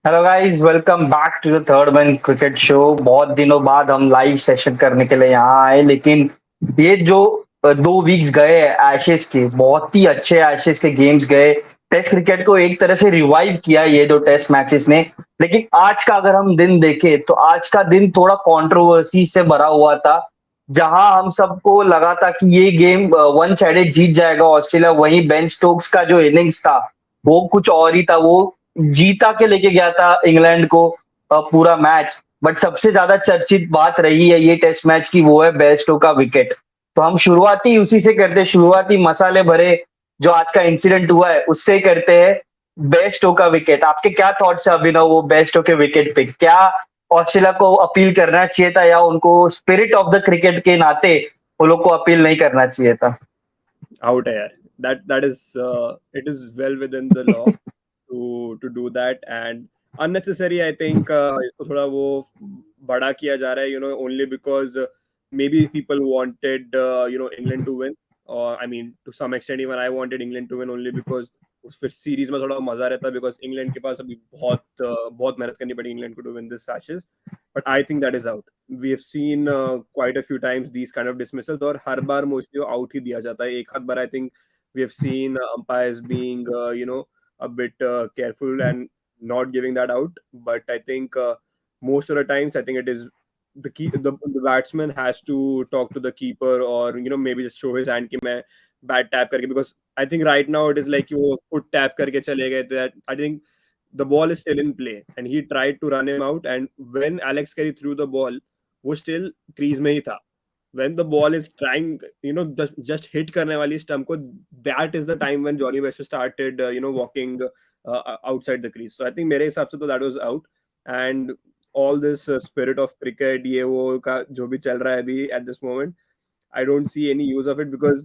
Hello guys, welcome back to the third man cricket show. बहुत दिनों बाद हम लाइव सेशन करने के लिए यहाँ आए, लेकिन ये जो 2 वीक्स गए एशेज के, बहुत ही अच्छे एशेज के गेम्स गए। टेस्ट क्रिकेट को एक तरह से रिवाइव किया ये दो टेस्ट मैचेस ने। लेकिन आज का अगर हम दिन देखें तो आज का दिन थोड़ा कंट्रोवर्सी से भरा हुआ था। जहां हम सबको लगा था कि ये गेम वन साइडेड जीत जाएगा ऑस्ट्रेलिया, वहीं बेन स्टोक्स का जो इनिंग्स था वो कुछ और ही था। वो जीता के लेके गया था इंग्लैंड को पूरा मैच। बट सबसे ज्यादा चर्चित बात रही है ये टेस्ट मैच की, वो है बेस्टो का विकेट। तो हम शुरुआती उसी से करते, शुरुआती मसाले भरे जो आज का इंसिडेंट हुआ है उससे ही करते हैं। बेस्टो का विकेट, आपके क्या थॉट्स है अभिनव वो बेस्टो के विकेट पे? क्या ऑस्ट्रेलिया को अपील करना चाहिए था, या उनको स्पिरिट ऑफ द क्रिकेट के नाते वो लोग को अपील नहीं करना चाहिए था? Out है यार. That is it is well within the law to do that, and unnecessary I think. इसको थोड़ा वो बड़ा किया जा रहा है, only because maybe people wanted England to win, or I mean to some extent even I wanted England to win only because फिर series में थोड़ा मजा रहता, because इंग्लैंड के पास अभी बहुत मेहनत करनी पड़ी इंग्लैंड को to win this ashes. But I think that is out. We have seen quite a few times these kind of dismissals, और हर बार मोस्टली आउट ही दिया जाता है. एक आध बार I think we have seen umpires being a bit careful and not giving that out. But I think most of the times I think it is the batsman has to talk to the keeper, or maybe just show his hand कि मैं bat tap करके, because I think right now it is like you foot tap करके चले गए. That I think the ball is still in play and he tried to run him out, and when Alex Carey threw the ball वो still crease में ही था. When the ball is trying just hit करने वाली stump को, that is the time when Johnny West started walking outside the crease. So I think मेरे हिसाब से तो that was out. And all this spirit of cricket ये वो का जो भी चल रहा है अभी at this moment, I don't see any use of it, because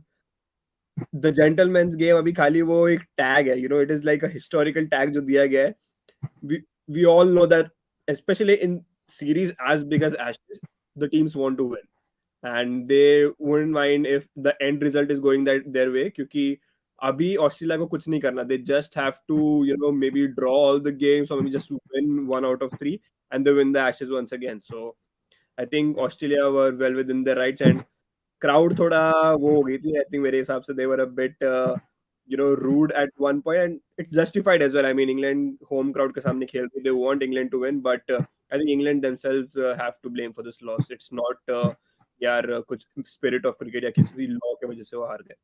the gentleman's game अभी खाली वो एक tag है. It is like a historical tag जो दिया गया है. We all know that, especially in series as big as Ashes, the teams want to win, and they wouldn't mind if the end result is going that their way, क्योंकि अभी Australia को कुछ नहीं करना. They just have to maybe draw all the games, or maybe just win 1 out of 3, and they win the Ashes once again. So I think Australia were well within their rights, and crowd थोड़ा वो हो गई थी. I think मेरे हिसाब से they were a bit rude at one point, and it's justified as well. I mean England home crowd के सामने खेल रहे, they want England to win, but I think England themselves have to blame for this loss. It's not यार कुछ spirit of cricket या किसी law के वजह से वो हार गए.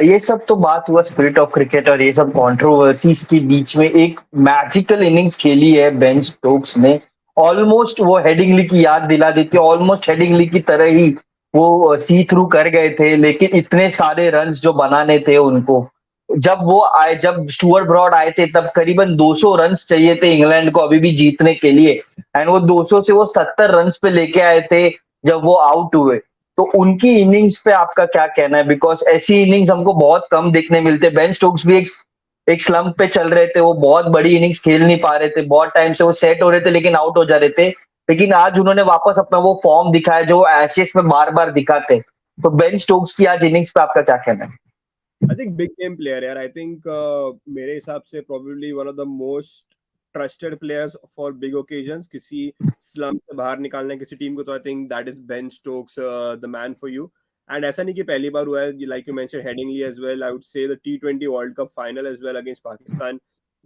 ये सब तो बात हुआ स्पिरिट ऑफ क्रिकेट और ये सब कंट्रोवर्सीज के बीच में एक मैजिकल इनिंग्स खेली है बेन स्टोक्स ने। ऑलमोस्ट वो हेडिंगली की याद दिला देती है, ऑलमोस्ट हेडिंगली की तरह ही वो सी थ्रू कर गए थे। लेकिन इतने सारे रन्स जो बनाने थे उनको, जब वो आए, जब स्टुअर्ट ब्रॉड आए थे, तब करीबन 200 रन्स चाहिए थे इंग्लैंड को अभी भी जीतने के लिए। एंड वो 200 से वो 70 रन्स पे लेके आए थे जब वो आउट हुए। तो उनकी इनिंग्स पे आपका क्या कहना है? बिकॉज ऐसी इनिंग्स हमको बहुत कम देखने मिलते। बेन स्टोक्स भी एक स्लंप पे चल रहे थे, वो बहुत बड़ी इनिंग्स खेल नहीं पा रहे थे, बहुत टाइम से वो सेट हो रहे थे लेकिन आउट हो जा रहे थे। लेकिन आज उन्होंने वापस अपना वो फॉर्म दिखाया जो एशेस में बार बार दिखाते। तो बेन स्टोक्स की आज इनिंग्स पे आपका क्या कहना है? I think big game player यार. I think मेरे हिसाब से probably one of the most trusted players for big occasions. किसी slump से बाहर निकालना है किसी टीम को, तो I think that is Ben Stokes, the man for you. And ऐसा नहीं कि पहली बार हुआ है, like you mentioned Headingley as well. I would say the T20 World Cup final as well against Pakistan,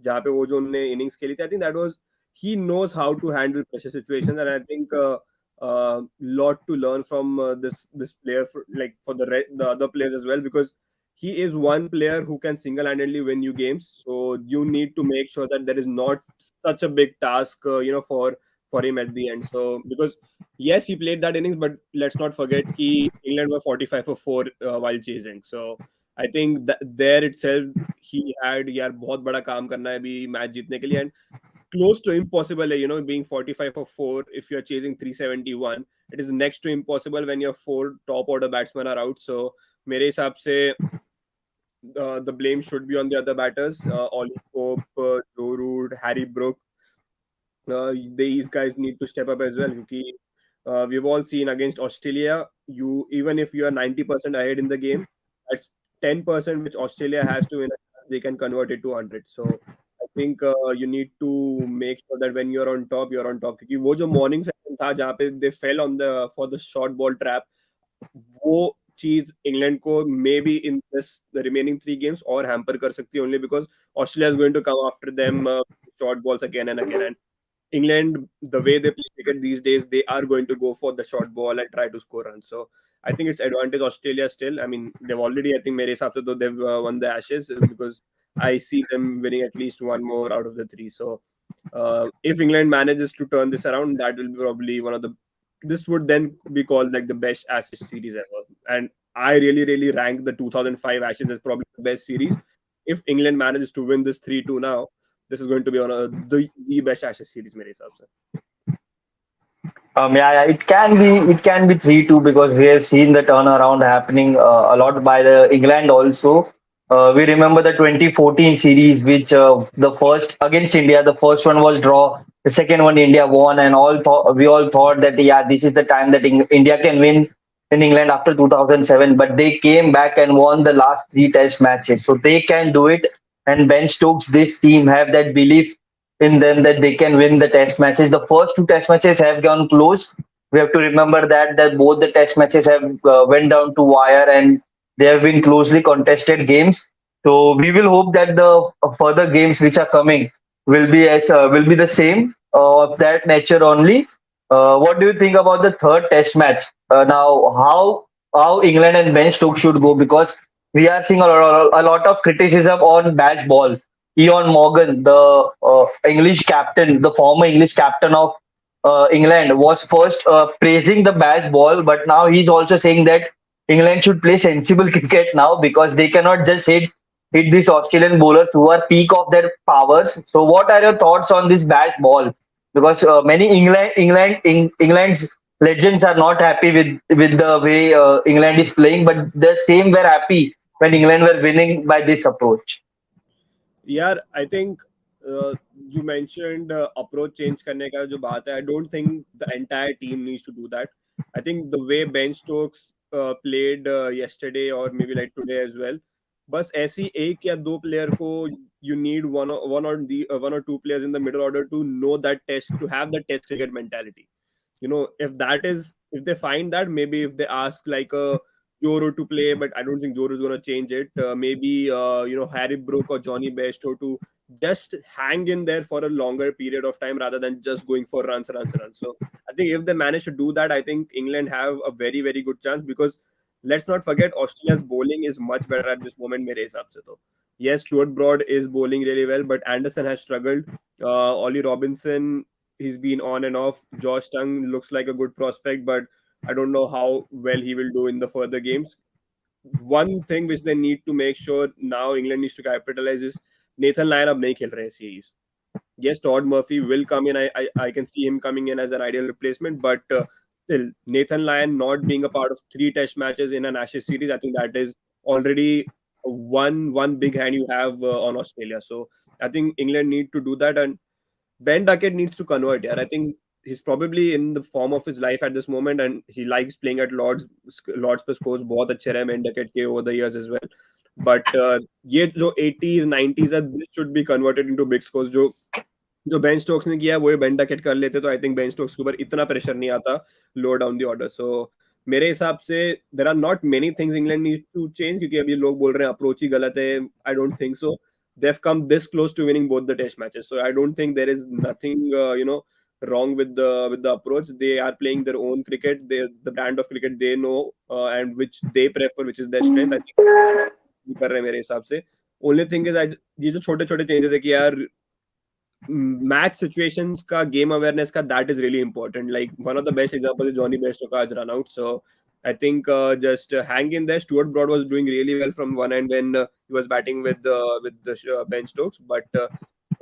जहाँ पे वो जो उन्होंने innings खेली थी, I think that was, he knows how to handle pressure situations, and I think lot to learn from this player for the other players as well, because he is one player who can single-handedly win you games. So you need to make sure that there is not such a big task, for him at the end. So because yes, he played that innings, but let's not forget कि England were 45 for 4 while chasing. So I think that there itself he had यार बहुत बड़ा काम करना है अभी match जीतने के लिए, and close to impossible, being 45 for 4 if you're chasing 371. It is next to impossible when your 4 top order batsmen are out. So मेरे हिसाब से the blame should be on the other batters, Ollie Pope, Joe Root, Harry Brook. These guys need to step up as well, because we've all seen against Australia, you, even if you are 90% ahead in the game, that's 10% which Australia has to win, they can convert it to 100. So I think you need to make sure that when you're on top, you're on top. क्योंकि वो जो morning session था जहाँ पे they fell on the for the short ball trap, वो चीज England को maybe in this the remaining 3 games और हैम्पर कर सकती है, only because Australia is going to come after them short balls again and again, and England, the way they play cricket these days, they are going to go for the short ball and try to score runs. So I think it's advantage Australia still. I mean, they've already, I think, मेरे हिसाब से तो they've won the Ashes, because I see them winning at least one more out of the three. So if England manages to turn this around, that will be probably one of the, this would then be called like the best Ashes series ever. And I really, really rank the 2005 Ashes as probably the best series. If England manages to win this 3-2 now, this is going to be one of the best Ashes series मेरे हिसाब से. Yeah, it can be 3-2 because we have seen the turnaround happening a lot by the England also. We remember the 2014 series, which the first against India, the first one was draw, the second one India won, and we all thought that yeah, this is the time that India can win in England after 2007. But they came back and won the last three Test matches, so they can do it. And Ben Stokes, this team have that belief in them that they can win the test matches. The first two test matches have gone close. We have to remember that both the test matches have went down to wire, and they have been closely contested games. So we will hope that the further games which are coming will be the same of that nature only. What do you think about the third test match? Now, how England and Ben Stokes should go, because we are seeing a lot of criticism on batch ball. Ian Morgan, the English captain, the former English captain of England, was first praising the batch ball, but now he's also saying that England should play sensible cricket now because they cannot just hit these Australian bowlers who are peak of their powers. So, what are your thoughts on this batch ball? Because many England's legends are not happy with the way England is playing, but the same were happy when England were winning by this approach. यार I think you mentioned approach change करने का जो बात है, I don't think the entire team needs to do that. I think the way Ben Stokes played yesterday or maybe like today as well, बस ऐसी एक या दो प्लेयर को, you need one or two players in the middle order to know that test, to have the test cricket mentality. If they find that, maybe if they ask like a Joro to play, but I don't think Joro is going to change it. Maybe Harry Brook or Johnny Bairstow to just hang in there for a longer period of time rather than just going for runs. So I think if they manage to do that, I think England have a very, very good chance, because let's not forget Australia's bowling is much better at this moment, mere hisab se to. Yes, Stuart Broad is bowling really well, but Anderson has struggled. Ollie Robinson, he's been on and off. Josh Tongue looks like a good prospect, but I don't know how well he will do in the further games. One thing which they need to make sure now England needs to capitalize is Nathan Lyon अब नहीं खेल रहे हैं series. Yes, Todd Murphy will come in. I can see him coming in as an ideal replacement, but still Nathan Lyon not being a part of 3 Test matches in an Ashes series, I think that is already one big hand you have on Australia. So I think England need to do that, and Ben Duckett needs to convert. Yeah, I think he's probably in the form of his life at this moment, and he likes playing at Lords. Lords पे scores बहुत अच्छे रहे Ben Duckett के over the years as well. But ये जो 80s 90s है, this should be converted into big scores. जो Ben Stokes ने किया है वो बेन डकेट कर लेते, तो आई थिंक बेन स्टोक्स के ऊपर इतना प्रेशर नहीं आता low down the order. So मेरे हिसाब से there are not many things England need to change, क्योंकि अभी लोग बोल रहे हैं अप्रोच ही गलत है. I don't think so. They have come this close to winning both the test matches, so I don't think there is nothing wrong with the approach. They are playing their own cricket, the brand of cricket they know and which they prefer, which is their strength. I think कर रहे हैं मेरे हिसाब से. Only thing is ये जो छोटे छोटे चेंजेस है कि यार मैच सिचुएशंस का, गेम अवेयरनेस का, that is really important. Like one of the best example is Jonny Bairstow का आज run out. So I think just hang in there. Stuart Broad was doing really well from one end when he was batting with the Ben Stokes, but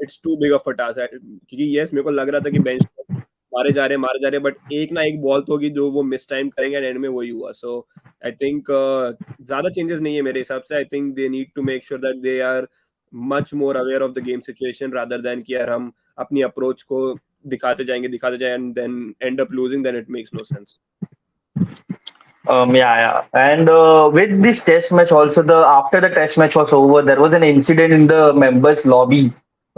it's too big of a task. क्योंकि yes, मेरे को लग रहा था कि Ben Stokes मारे जा रहे, बट एक ना एक बॉल तो होगी जो वो मिस टाइम करेंगे, एंड एंड में वही हुआ. सो आई थिंक ज्यादा चेंजेस नहीं है मेरे हिसाब से. I think they need to make sure that they are much more aware of the game situation rather than कि यार हम अपनी approach को दिखाते जाएं and then end up losing, then it makes no sense. Yeah. And with this test match also, the after the test match was over, there was an incident in the members lobby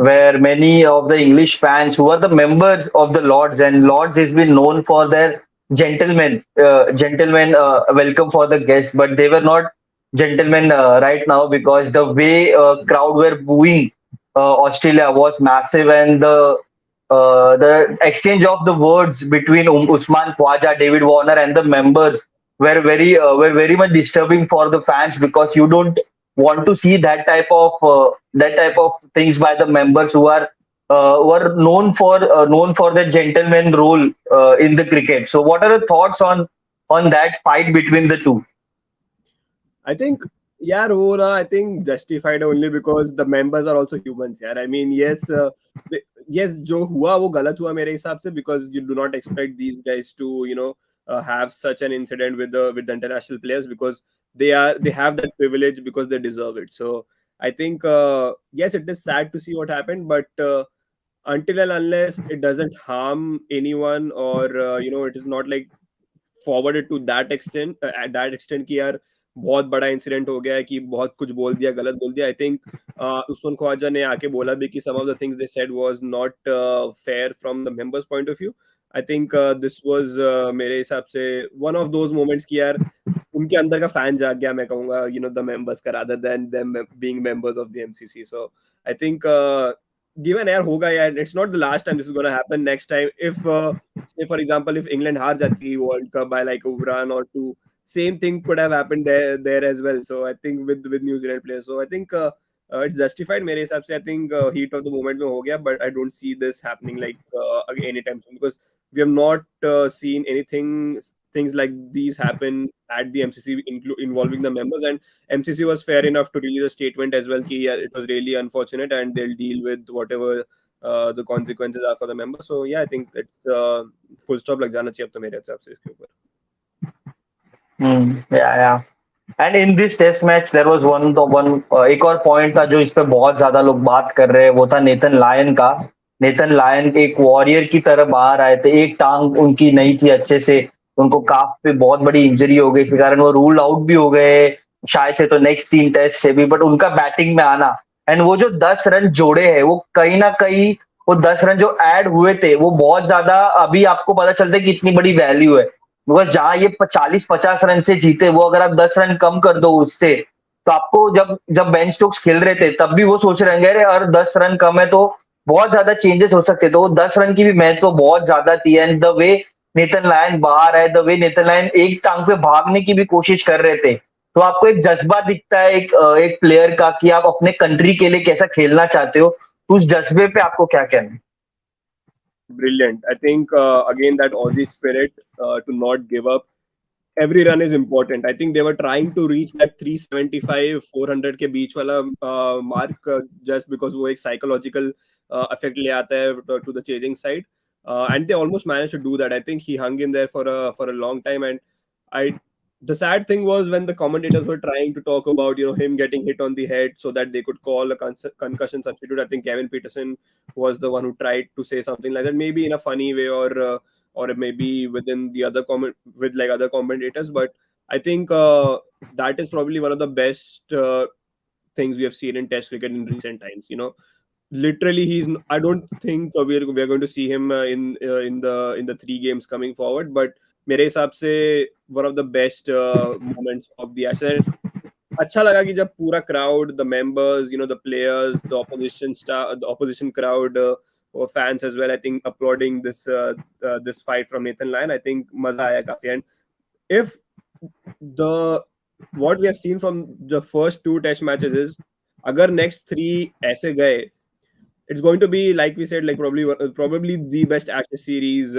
where many of the English fans who are the members of the Lords, and Lords has been known for their gentlemen welcome for the guests, but they were not gentlemen right now, because the way crowd were booing Australia was massive, and the exchange of the words between Usman Khwaja, David Warner, and the members were very much disturbing for the fans, because you don't want to see that type of things by the members who are were known for their gentleman role in the cricket. So, what are the thoughts on that fight between the two? I think, यार वो ना I think justified only because the members are also humans यार. I mean yes, yes जो हुआ वो गलत हुआ मेरे हिसाब से, because you do not expect these guys to have such an incident with the international players, because they have that privilege because they deserve it. So I think yes, it is sad to see what happened, but until and unless it doesn't harm anyone, or it is not like forwarded to that extent, at that extent कि यार बहुत बड़ा incident हो गया है कि बहुत कुछ बोल दिया, गलत बोल दिया. आई थिंक उस्मान ख्वाजा ने आके बोला भी कि some of the things they said was not fair from the members point of view. I think this was मेरे हिसाब से वन ऑफ दोज मोमेंट्स कि यार उनके अंदर का फैन जाग गया, मैं कहूंगा, द मेंबर्स का, rather than them being members of the MCC. So I think given यार होगा यार, it's not the last time this is going to happen. Next time if say for example if England हार जाती World Cup by like a run or two, same thing could have happened there as well. So I think with New Zealand players, so I think it's justified मेरे हिसाब से. I think heat of the moment में हो गया, but I don't see this happening like anytime soon, because we have not seen things like these happen at the MCC involving the members, and MCC was fair enough to release a statement as well कि yeah, it was really unfortunate and they'll deal with whatever the consequences are for the members. So yeah, I think it's full stop लग जाना चाहिए अब तो मेरे हिसाब से इसके ऊपर. Yeah, yeah. And in this test match there was एक और पॉइंट था जो इस पे बहुत ज्यादा लोग बात कर रहे हैं, वो था नेथन लायन का. नेथन लायन एक वॉरियर की तरह बाहर आए थे, एक टांग उनकी नहीं थी अच्छे से, उनको काफ पे बहुत बड़ी इंजरी हो गई, इसी कारण वो रूल आउट भी हो गए शायद से तो नेक्स्ट 3 टेस्ट से भी. बट उनका बैटिंग में आना, एंड वो जो 10 रन जोड़े हैं, वो कहीं ना कहीं वो 10 रन जो ऐड हुए थे वो बहुत ज्यादा अभी आपको पता चलता है कि इतनी बड़ी वैल्यू है. बिकॉज जहां ये 40-50 रन से जीते, वो अगर आप 10 रन कम कर दो उससे, तो आपको जब जब बेन स्टोक्स खेल रहे थे तब भी वो सोच रहे होंगे अरे और 10 रन कम है तो बहुत ज्यादा चेंजेस हो सकते. तो 10 रन की भी महत्व तो बहुत ज्यादा थी. And the way Nathan Lyon बाहर है, द वे नेथन लायन एक टांग पे भागने की भी कोशिश कर रहे थे, तो आपको एक जज्बा दिखता है एक प्लेयर का कि आप अपने कंट्री के लिए कैसा खेलना चाहते हो. तो उस जज्बे पे आपको क्या कहना है? Brilliant. I think again that Aussie spirit to not give up. Every run is important. I think they were trying to reach that 375 400 के बीच वाला mark just because वो एक psychological effect ले आता है to the chasing side, and they almost managed to do that. I think he hung in there for a long time, and I the sad thing was when the commentators were trying to talk about him getting hit on the head so that they could call a concussion substitute. I think Kevin Peterson was the one who tried to say something like that, maybe in a funny way, or maybe within the other comment with like other commentators. But I think that is probably one of the best things we have seen in Test cricket in recent times. Literally, I don't think we're going to see him in the 3 games coming forward. But मेरे हिसाब से one of the best moments of the Ashes. अच्छा लगा कि जब पूरा crowd, the members, the players, the opposition crowd, or fans as well, I think applauding this fight from Nathan Lyon. I think मजा आया काफी. And if what we have seen from the first 2 test matches is अगर next 3 ऐसे गए, it's going to be like we said, like probably the best Ashes series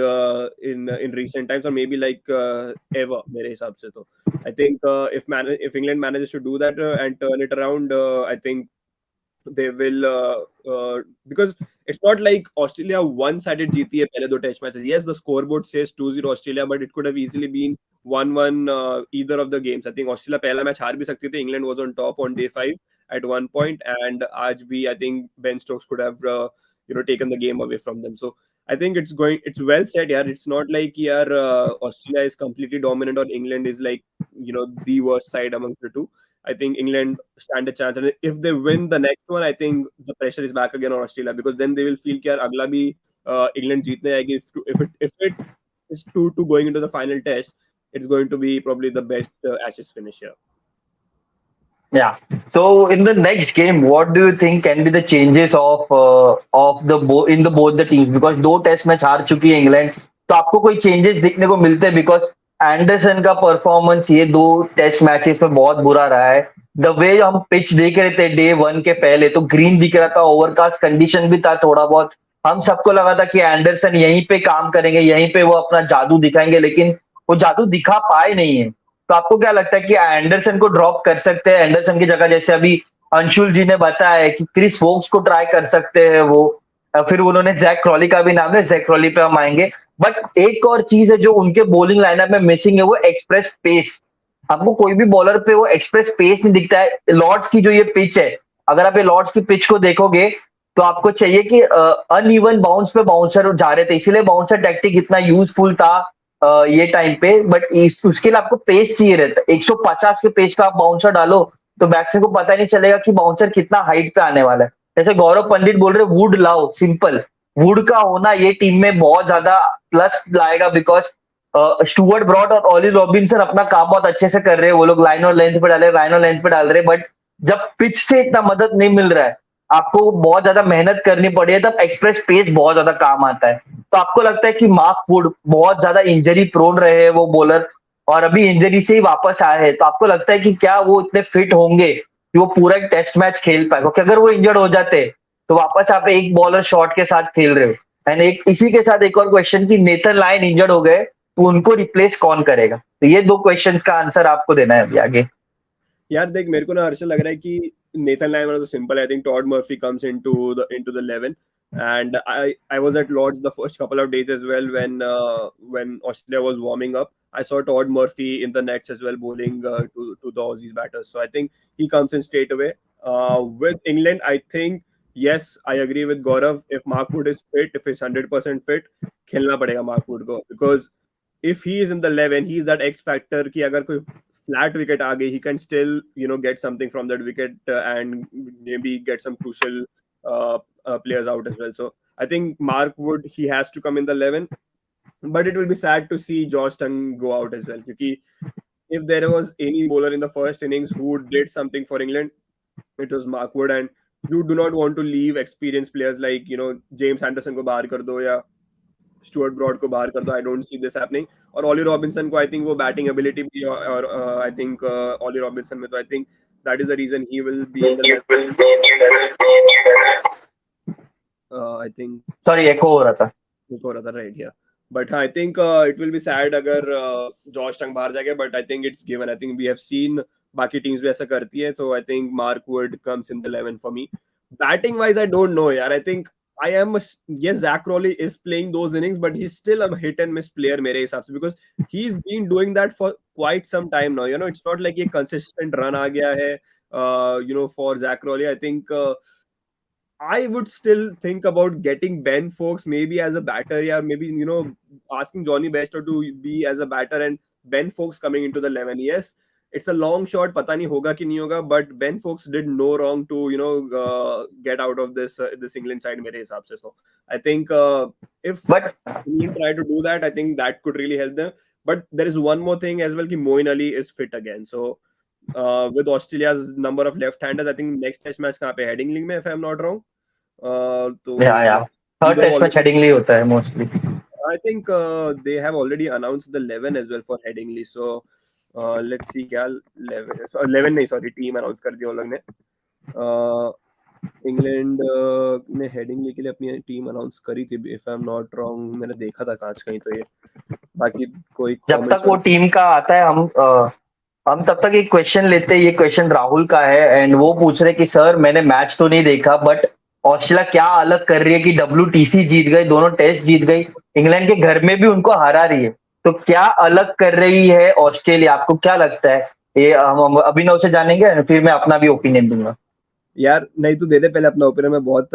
in recent times, or maybe like ever मेरे हिसाब से. तो I think if England manages to do that and turn it around, I think they will because it's not like Australia one-sided जीती है पहले 2 test matches. Yes, the scoreboard says 2-0 Australia, but it could have easily been 1-1 either of the games. I think Australia पहला match हार भी सकती थी. England was on top on day 5 at one point, and आज भी I think Ben Stokes could have taken the game away from them. So I think it's well said. Yeah, it's not like Australia is completely dominant or England is like the worst side amongst the two. I think England stand a chance. And if they win the next one, I think the pressure is back again on Australia, because then they will feel कि यार अगला भी England जीतने आएगी. If it is 2-2 going into the final test, it's going to be probably the best Ashes finish here. Yeah. So in the next game, what do you think can be the changes of in the both the teams? Because दो test match हार चुकी है England, तो आपको कोई changes दिखने को मिलते हैं? बिकॉज एंडरसन का परफॉर्मेंस ये दो टेस्ट मैचेस में बहुत बुरा रहा है. द वे हम पिच देख रहे थे डे वन के पहले, तो ग्रीन दिख रहा था, ओवरकास्ट कंडीशन भी था थोड़ा बहुत. हम सबको लगा था कि एंडरसन यहीं पे काम करेंगे, यहीं पे वो अपना जादू दिखाएंगे, लेकिन वो जादू दिखा पाए नहीं है. तो आपको क्या लगता है कि एंडरसन को ड्रॉप कर सकते हैं? एंडरसन की जगह जैसे अभी अंशुल जी ने बताया है कि क्रिस वोक्स को ट्राई कर सकते हैं वो. फिर उन्होंने जैक क्रॉली का भी नाम है, जैक क्रॉली पे हम आएंगे. बट एक और चीज है जो उनके बॉलिंग लाइनअप में मिसिंग है, वो एक्सप्रेस पेस. हमको कोई भी बॉलर पे वो एक्सप्रेस पेस नहीं दिखता है. लॉर्ड्स की जो ये पिच है, अगर आप ये लॉर्ड्स की पिच को देखोगे तो आपको चाहिए कि अनइवन बाउंस पे बाउंसर जा रहे थे, इसीलिए बाउंसर टैक्टिक इतना यूजफुल था ये टाइम पे. बट उसके लिए आपको पेस चाहिए रहता है. 150 के पेस का आप बाउंसर डालो तो बैट्समैन को पता ही नहीं चलेगा कि बाउंसर कितना हाइट पे आने वाला है. जैसे गौरव पंडित बोल रहे वुड लाओ, सिंपल. वुड का होना ये टीम में बहुत ज्यादा प्लस लाएगा, बिकॉज स्टुअर्ट ब्रॉड और ऑली रॉबिन्सन अपना काम बहुत अच्छे से कर रहे हैं. वो लोग लाइन और लेंथ पे डाल रहे, लाइन और लेंथ पे डाल रहे. बट जब पिच से इतना मदद नहीं मिल रहा है, आपको बहुत ज्यादा मेहनत करनी पड़ी है, तब एक्सप्रेस पेस बहुत ज्यादा काम आता है. तो आपको लगता है कि मार्क वुड बहुत ज्यादा इंजरी प्रोन रहे हैं वो बॉलर, और अभी इंजरी से ही वापस आए हैं, तो आपको लगता है कि क्या वो इतने फिट होंगे कि वो पूरा एक टेस्ट मैच खेल पाए? क्योंकि अगर वो इंजर्ड हो जाते तो वापस आप एक बॉलर शॉट के साथ खेल रहे हो. एंड एक इसी के साथ एक और क्वेश्चन कि नेथन लायन इंजर्ड हो गए तो उनको रिप्लेस कौन करेगा? तो ये दो क्वेश्चंस का आंसर आपको देना है अभी आगे. यार देख, मेरे को ना हर्षल लग रहा है कि नेथन लायन वाला तो सिंपल है. I think Todd Murphy comes into the 11, and I was at Lord's the first couple of days as well when Australia was warming up. I saw Todd Murphy in the nets as well bowling to the Aussies batters. So I think he comes in straight away. With England, I think yes, I agree with Gaurav. If Mark Wood is fit, if he's 100% fit, खेलना पड़ेगा Mark Wood को, because if he is in the 11, he is that X factor कि अगर कोई flat wicket आ गई, he can still get something from that wicket and maybe get some crucial players out as well. So I think Mark Wood, he has to come in the 11, but it will be sad to see Josh Tongue go out as well, because if there was any bowler in the first innings who did something for England, it was Mark Wood. And you do not want to leave experienced players like James Anderson को बाहर कर दो या Stuart broad को बाहर कर दो. I don't see this happening. और ऑली रॉबिन्सन को आई थिंक वो बैटिंग एबिलिटी भी, और आई थिंक ऑली रॉबिन्सन में, तो I think that is the reason he will be in the I think. Sorry, echo हो रहा था राइट. या but I think it will be sad अगर जॉश टंग बाहर जाएगा, but I think it's given. I think we have seen बाकी teams भी ऐसा करती है, तो I think Mark Wood comes in the 11 for me. Batting wise I don't know यार. I think yes, Zach Crowley is playing those innings, but he's still a hit and miss player मेरे हिसाब से, because he's been doing that for quite some time now. It's not like a consistent run आ गया है for Zach Crowley. I think I would still think about getting Ben Foakes maybe as a batter, or maybe asking Johnny Bairstow to be as a batter and Ben Foakes coming into the 11. Yes, it's a long shot, पता नहीं होगा कि नहीं होगा, but Ben Foakes did no wrong to get out of this England side मेरे हिसाब से. So I think if England try to do that, I think that could really help them. But there is one more thing as well, कि Moeen Ali is fit again. So with Australia's number of left-handers, I think next test match कहाँ पे, Headingley में, if I'm not wrong. तो third test match Headingley होता है mostly. I think they have already announced the 11 as well for Headingley. So let's see क्या 11 नहीं, sorry, team announce कर दी उन लोग ने. इंग्लैंड ने हेडिंगली के लिए अपनी टीम अनाउंस करी थी, if I am not wrong. मैंने देखा था कांच कहीं. तो ये बाकी कोई जब तक वो टीम का आता है, हम तब तक एक क्वेश्चन लेते हैं. ये क्वेश्चन राहुल का है, एंड वो पूछ रहे कि सर मैंने मैच तो नहीं देखा, बट ऑस्ट्रेलिया क्या अलग कर रही है कि WTC जीत गई, दोनों टेस्ट जीत गई, इंग्लैंड के घर में भी उनको हरा रही है, तो क्या अलग कर रही है ऑस्ट्रेलिया? आपको क्या लगता है? ये हम अभिनव से जानेंगे, फिर मैं अपना भी ओपिनियन दूंगा. यार नहीं, तू दे दे पहले अपना ओपिनियन. मैं बहुत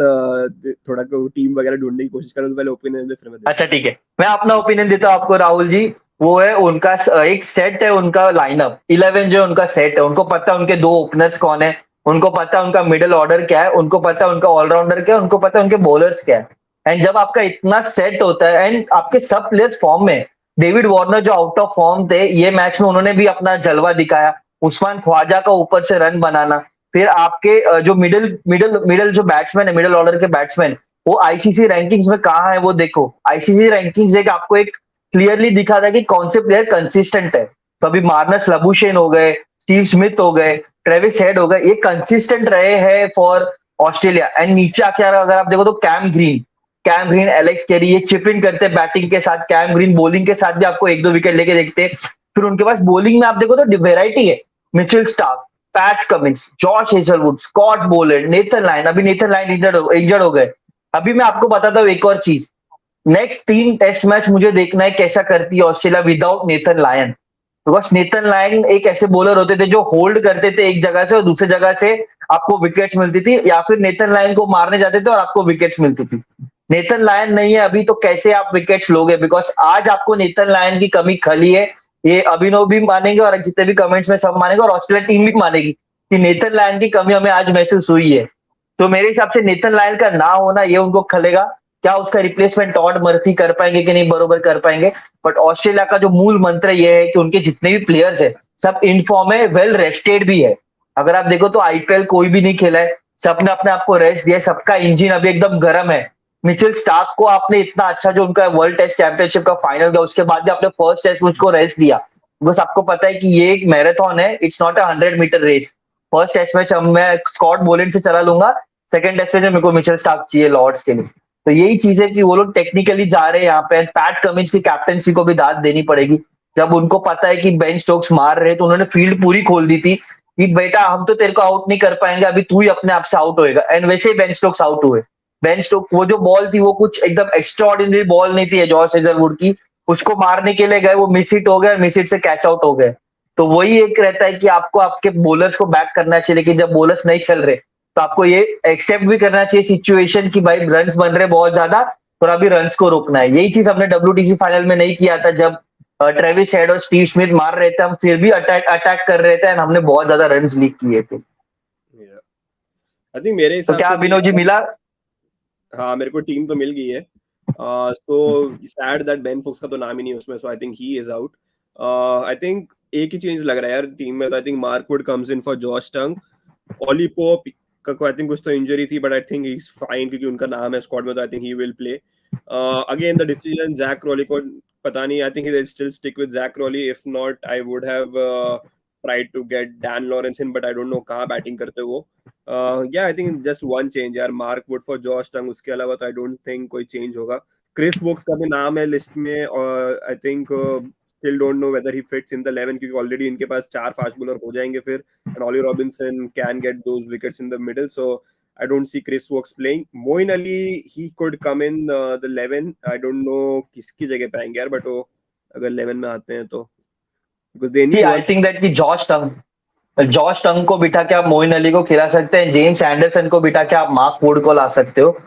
थोड़ा टीम वगैरह ढूंढने की कोशिश कर रहा हूं, पहले ओपिनियन दे फिर मैं. अच्छा ठीक है, मैं अपना ओपिनियन देता हूं आपको राहुल जी. वो है उनका एक सेट है, उनका लाइनअप 11 जो उनका सेट है, उनको पता है उनके दो ओपनर्स कौन है, उनको पता है उनका मिडिल ऑर्डर क्या है, उनको पता है उनका ऑलराउंडर क्या है, उनको पता है उनके बॉलर्स क्या है। एंड जब आपका इतना सेट होता है एंड आपके सब प्लेयर्स फॉर्म में, डेविड वार्नर जो आउट ऑफ फॉर्म थे ये मैच में, उन्होंने भी अपना जलवा दिखाया। उस्मान ख्वाजा का ऊपर से रन बनाना, फिर आपके जो मिडिल मिडिल मिडिल जो बैट्समैन है, मिडिल ऑर्डर के बैट्समैन, वो आईसीसी रैंकिंग्स में कहाँ है वो देखो। आईसीसी रैंकिंग्स एक आपको एक क्लियरली दिखा था कि कौन से प्लेयर कंसिस्टेंट है। तो अभी मार्नस लबुशेन हो गए, स्टीव स्मिथ हो गए, ट्रेविस हेड हो गए, ये कंसिस्टेंट रहे हैं फॉर ऑस्ट्रेलिया। एंड नीचे आके अगर आप देखो तो कैम ग्रीन, एलेक्स कैरी, ये चिप इन करते बैटिंग के साथ, कैम ग्रीन बॉलिंग के साथ भी आपको एक दो विकेट लेके देखते। फिर उनके पास बॉलिंग में आप देखो तो वेराइटी है, Mitchell Starc, Pat Cummins, Josh Hazlewood, Scott Boland, Nathan Lyon, अभी नेथन लाइन इंजर्ड हो गए। अभी मैं आपको बताता हूँ एक और चीज, नेक्स्ट 3 टेस्ट मैच मुझे देखना है कैसा करती है Australia without Nathan Lyon. Because Nathan Lyon एक ऐसे बॉलर होते थे जो होल्ड करते थे एक जगह से और दूसरी जगह से आपको विकेट्स मिलती थी, या फिर नेथन लायन को मारने जाते थे और आपको विकेट्स मिलती थी। नेथन लायन नहीं है अभी तो कैसे आप विकेट्स लोगे, बिकॉज आज आपको नेथन लायन की कमी खली है। ये अभिनव भी मानेंगे और जितने भी कमेंट्स में सब मानेंगे, और ऑस्ट्रेलिया टीम भी मानेगी कि नेथन लायन की कमी हमें आज महसूस हुई है। तो मेरे हिसाब से नेथन लायन का ना होना ये उनको खलेगा। क्या उसका रिप्लेसमेंट टॉड मर्फी कर पाएंगे कि नहीं, बरोबर कर पाएंगे। बट ऑस्ट्रेलिया का जो मूल मंत्र ये है कि उनके जितने भी प्लेयर्स है सब इन फॉर्म है, वेल रेस्टेड भी है। अगर आप देखो तो आईपीएल कोई भी नहीं खेला है, सबने अपने आप को रेस्ट दिया है, सबका इंजन अभी एकदम गर्म है। मिचेल स्टार्क को आपने इतना अच्छा जो उनका वर्ल्ड टेस्ट चैंपियनशिप का फाइनल गया उसके बाद भी आपने फर्स्ट टेस्ट में उसको रेस्ट दिया। बस आपको पता है कि ये एक मैराथन है, it's not a 100 metre race. First test match मैं स्कॉट बोलेंड से चला लूंगा, सेकंड टेस्ट मैच में मेरे को मिचेल स्टार्क चाहिए लॉर्ड्स के लिए। तो यही चीज है कि वो लोग टेक्निकली जा रहे हैं यहाँ पे। पैट कमिंस की कैप्टनसी को भी दाद देनी पड़ेगी। जब उनको पता है कि बेन स्टोक्स मार रहे हैं तो उन्होंने फील्ड पूरी खोल दी थी कि बेटा हम तो तेरे को आउट नहीं कर पाएंगे, अभी तू ही अपने आप से आउट होएगा। एंड वैसे ही बेन स्टोक्स आउट हुए। बेन स्टोक वो जो बॉल थी वो कुछ एकदम एक्स्ट्रा ऑर्डिनरी बॉल नहीं थी जॉर्ज हेजलवुड की, उसको मारने के लिए गए, वो मिस हिट हो गए, मिस हिट से कैच आउट हो गए। तो वही एक रहता है कि आपको आपके बॉलर्स को बैक करना चाहिए, लेकिन जब बॉलर्स नहीं चल रहे तो आपको ये एक्सेप्ट भी करना चाहिए सिचुएशन की भाई रन्स बन रहे बहुत ज्यादा, थोड़ा भी रन्स को रोकना है। यही चीज हमने डब्ल्यूटीसी फाइनल में नहीं किया था, जब ट्रेविस हेड और स्टीव स्मिथ मार रहे थे, हम फिर भी अटैक अटैक कर रहे थे एंड हमने बहुत ज्यादा रन्स लीक किए थे। आई थिंक मेरे तो हिसाब क्या से भी अभिनव जी मिला? हाँ, मेरे को टीम तो मिल गई है। So sad that Ben Foakes का तो नाम ही नहीं है उसमें, so I think he is out. I think एक ही चेंज लग रहा है यार टीम में, तो I think Mark Wood comes in for Josh Tongue. Ollie Pope का आई थिंक कुछ तो इंजरी थी, but I think he is fine क्योंकि उनका नाम है स्क्वाड में, तो I think he will play. Again the decision Zak Crawley को पता नहीं, I think he will still stick with Zak Crawley. If not I would have tried to get Dan Lawrence in, but I don't no कहाँ batting करते वो। या I think just one change यार, Mark Wood for Josh टंग, उसके अलावा तो आई don't think कोई change होगा। क्रिस वोक्स का भी नाम है लिस्ट में, और I think still don't know whether he fits in the 11 क्योंकि ऑलरेडी इनके पास 4 फास्ट बॉलर हो जाएंगे फिर, and Ollie Robinson can get those wickets in the middle, so I don't see Chris Woakes playing. Moeen Ali he could come in the 11, I don't know किसकी जगह पे आएंगे यार, बट वो अगर 11 में आते हैं तो, because they see need I one. Think that कि जॉश टंग को बिठा के आप मोइन अली को खिला सकते हैं, जेम्स एंडरसन को बिठा के आप मार्क वुड को ला सकते हो।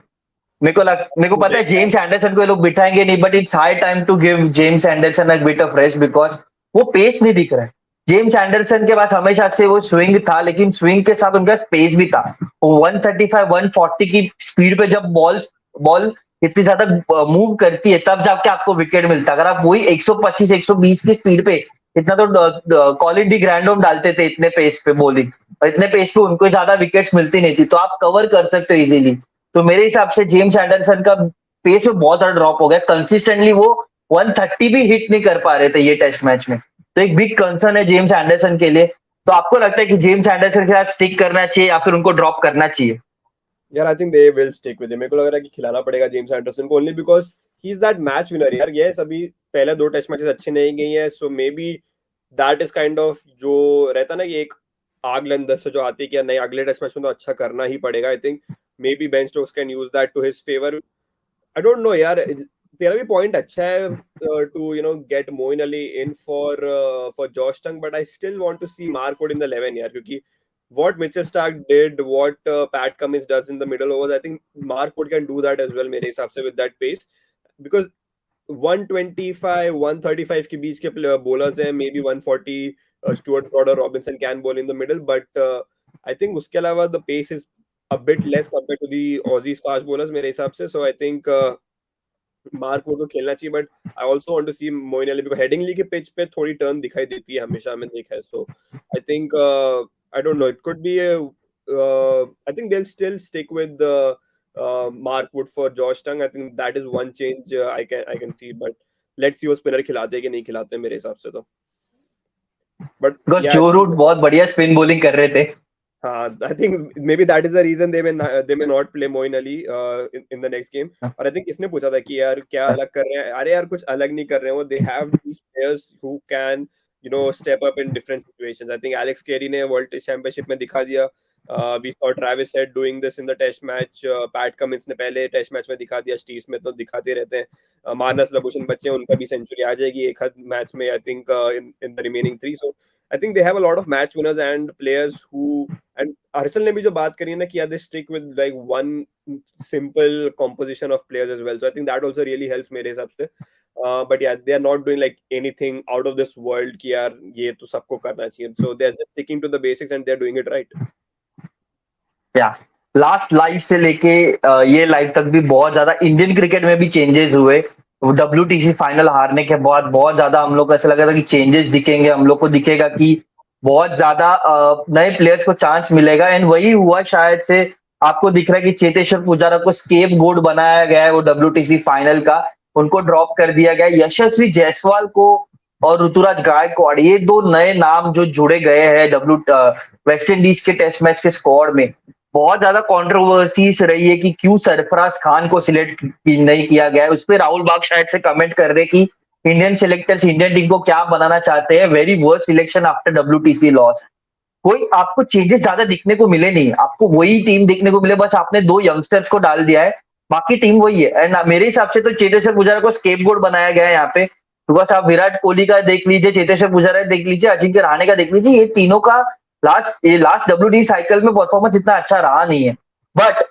मेरे को पता है जेम्स एंडरसन को ये लोग बिठाएंगे नहीं, but it's high time to give James Anderson a bit of rest, because वो पेस नहीं दिख रहा है। जेम्स एंडरसन के पास हमेशा से वो स्विंग था, लेकिन स्विंग के साथ उनका स्पेस भी था। वो 135 140 की स्पीड पे जब बॉल बॉल इतनी ज्यादा मूव करती है तब जाके आपको विकेट मिलता है। अगर आप वही 125 120 की स्पीड पे, इतना तो कॉलिन डी ग्रैंडोम डालते थे इतने पेस पे बॉलिंग, और इतने पेस पे उनको ज्यादा विकेट्स मिलती नहीं थी, तो आप कवर कर सकते हो इजीली। तो मेरे हिसाब से जेम्स एंडरसन का पेस में बहुत ज्यादा ड्रॉप हो गया, कंसिस्टेंटली वो 130 भी हिट नहीं कर पा रहे थे ये टेस्ट मैच में। तो एक बिग कंसर्न है जेम्स एंडरसन के लिए। तो आपको लगता है कि जेम्स एंडरसन के साथ स्टिक करना चाहिए या फिर उनको ड्रॉप करना चाहिए? यार I think they will stick with him. मेरे को लग रहा है कि खिलाना पड़ेगा जेम्स एंडरसन को, only because he is that match winner यार। ये सभी पहले 2 टेस्ट मैचेस अच्छे नहीं गई हैं, so maybe that is kind of जो रहता ना कि एक आग अंदर से जो आती है कि नहीं अगले टेस्ट मैच में तो अच्छा करना ही पड़ेगा। I think maybe Ben Stokes can use that to his favour. I don't know यार, तेरा भी पॉइंट अच्छा है to get Moeen Ali in for Josh Tongue, but I still want to see Mark Wood in the 11 यार, क्योंकि what Mitchell Stark did, what Pat Cummins does in the middle overs, I think Mark Wood can do that as well मेरे हिसाब से with that pace, because 125 135 के बीच के bowlers हैं, maybe 140 Stuart Broad और Robinson can bowl in the middle, but I think उसके अलावा the pace is a bit less compare to the Aussies fast bowlers मेरे हिसाब से. So I think Mark Wood को खेलना चाहिए, but I also want to see Moeen Ali, because Headingley के pitch पे थोड़ी टर्न दिखाई देती है हमेशा, हमें देखा है. So I think I don't know, it could be I think they will still stick with Mark Wood for Josh Tongue. I think that is one change I can see, but let's see वो spinner खिलाते हैं कि नहीं खिलाते हैं मेरे हिसाब से तो. But बिकॉज yeah, I जो think रूट बहुत बढ़िया स्पिन बॉलिंग कर रहे थे. I think maybe that is the reason they may not play Moeen Ali in the next game. और I think किसने पूछा था कि यार क्या अलग कर रहे हैं? अरे यार कुछ अलग नहीं कर रहे हैं वो. They have these players who can step up in different situations. I think Alex Carey ने World Test Championship में दिखा दिया. We saw Travis Head doing this in the Test match. Pat Cummins ने पहले Test match में दिखा दिया. Steve Smith तो दिखाते रहते हैं. मार्नस लबुशन बच्चे हैं, उनका भी सेंचुरी आ जाएगी एक हद मैच में. I think in the remaining three. So I think they have a lot of match winners and players who. And Arshal ने भी जो बात करी है ना कि they stick with like one simple composition of players as well. So I think that also really helps मेरे हिसाब से. But yeah, they are not doing like anything out of this world कि यार ये तो सबको करना चाहिए. So they are just sticking to the basics and they are doing it right. या लास्ट लाइव से लेके ये लाइव तक भी बहुत ज्यादा इंडियन क्रिकेट में भी चेंजेस हुए. WTC फाइनल हारने के बाद बहुत ज्यादा हम लोग को ऐसा लगा था कि चेंजेस दिखेंगे, हम लोग को दिखेगा कि बहुत ज्यादा नए प्लेयर्स को चांस मिलेगा. एंड वही हुआ शायद से. आपको दिख रहा है कि चेतेश्वर पुजारा को स्केप गोड बनाया गया है वो WTC फाइनल का. उनको ड्रॉप कर दिया गया. यशस्वी जायसवाल को और ऋतुराज गायकवाड़, ये दो नए नाम जो जुड़े गए हैं वेस्ट इंडीज के टेस्ट मैच के स्क्वाड में. बहुत ज्यादा कंट्रोवर्सीज रही है कि क्यों सरफराज खान को सिलेक्ट नहीं किया गया है. उस पर राहुल बाग शायद से कमेंट कर रहे कि इंडियन सिलेक्टर्स इंडियन टीम को क्या बनाना चाहते हैं. Very worst selection after WTC loss. कोई आपको चेंजेस ज्यादा दिखने को मिले नहीं. आपको वही टीम देखने को मिले, बस आपने दो यंगस्टर्स को डाल दिया है, बाकी टीम वही है. एंड मेरे हिसाब से तो चेतेश्वर पुजारा को स्केपगोट बनाया गया है यहाँ पे. बिकॉज आप विराट कोहली का देख लीजिए, चेतेश्वर पुजारा देख लीजिए, अजिंक्य रहाणे का देख लीजिए, ये तीनों का लास्ट WTC साइकिल में परफॉर्मेंस इतना अच्छा रहा नहीं है. बट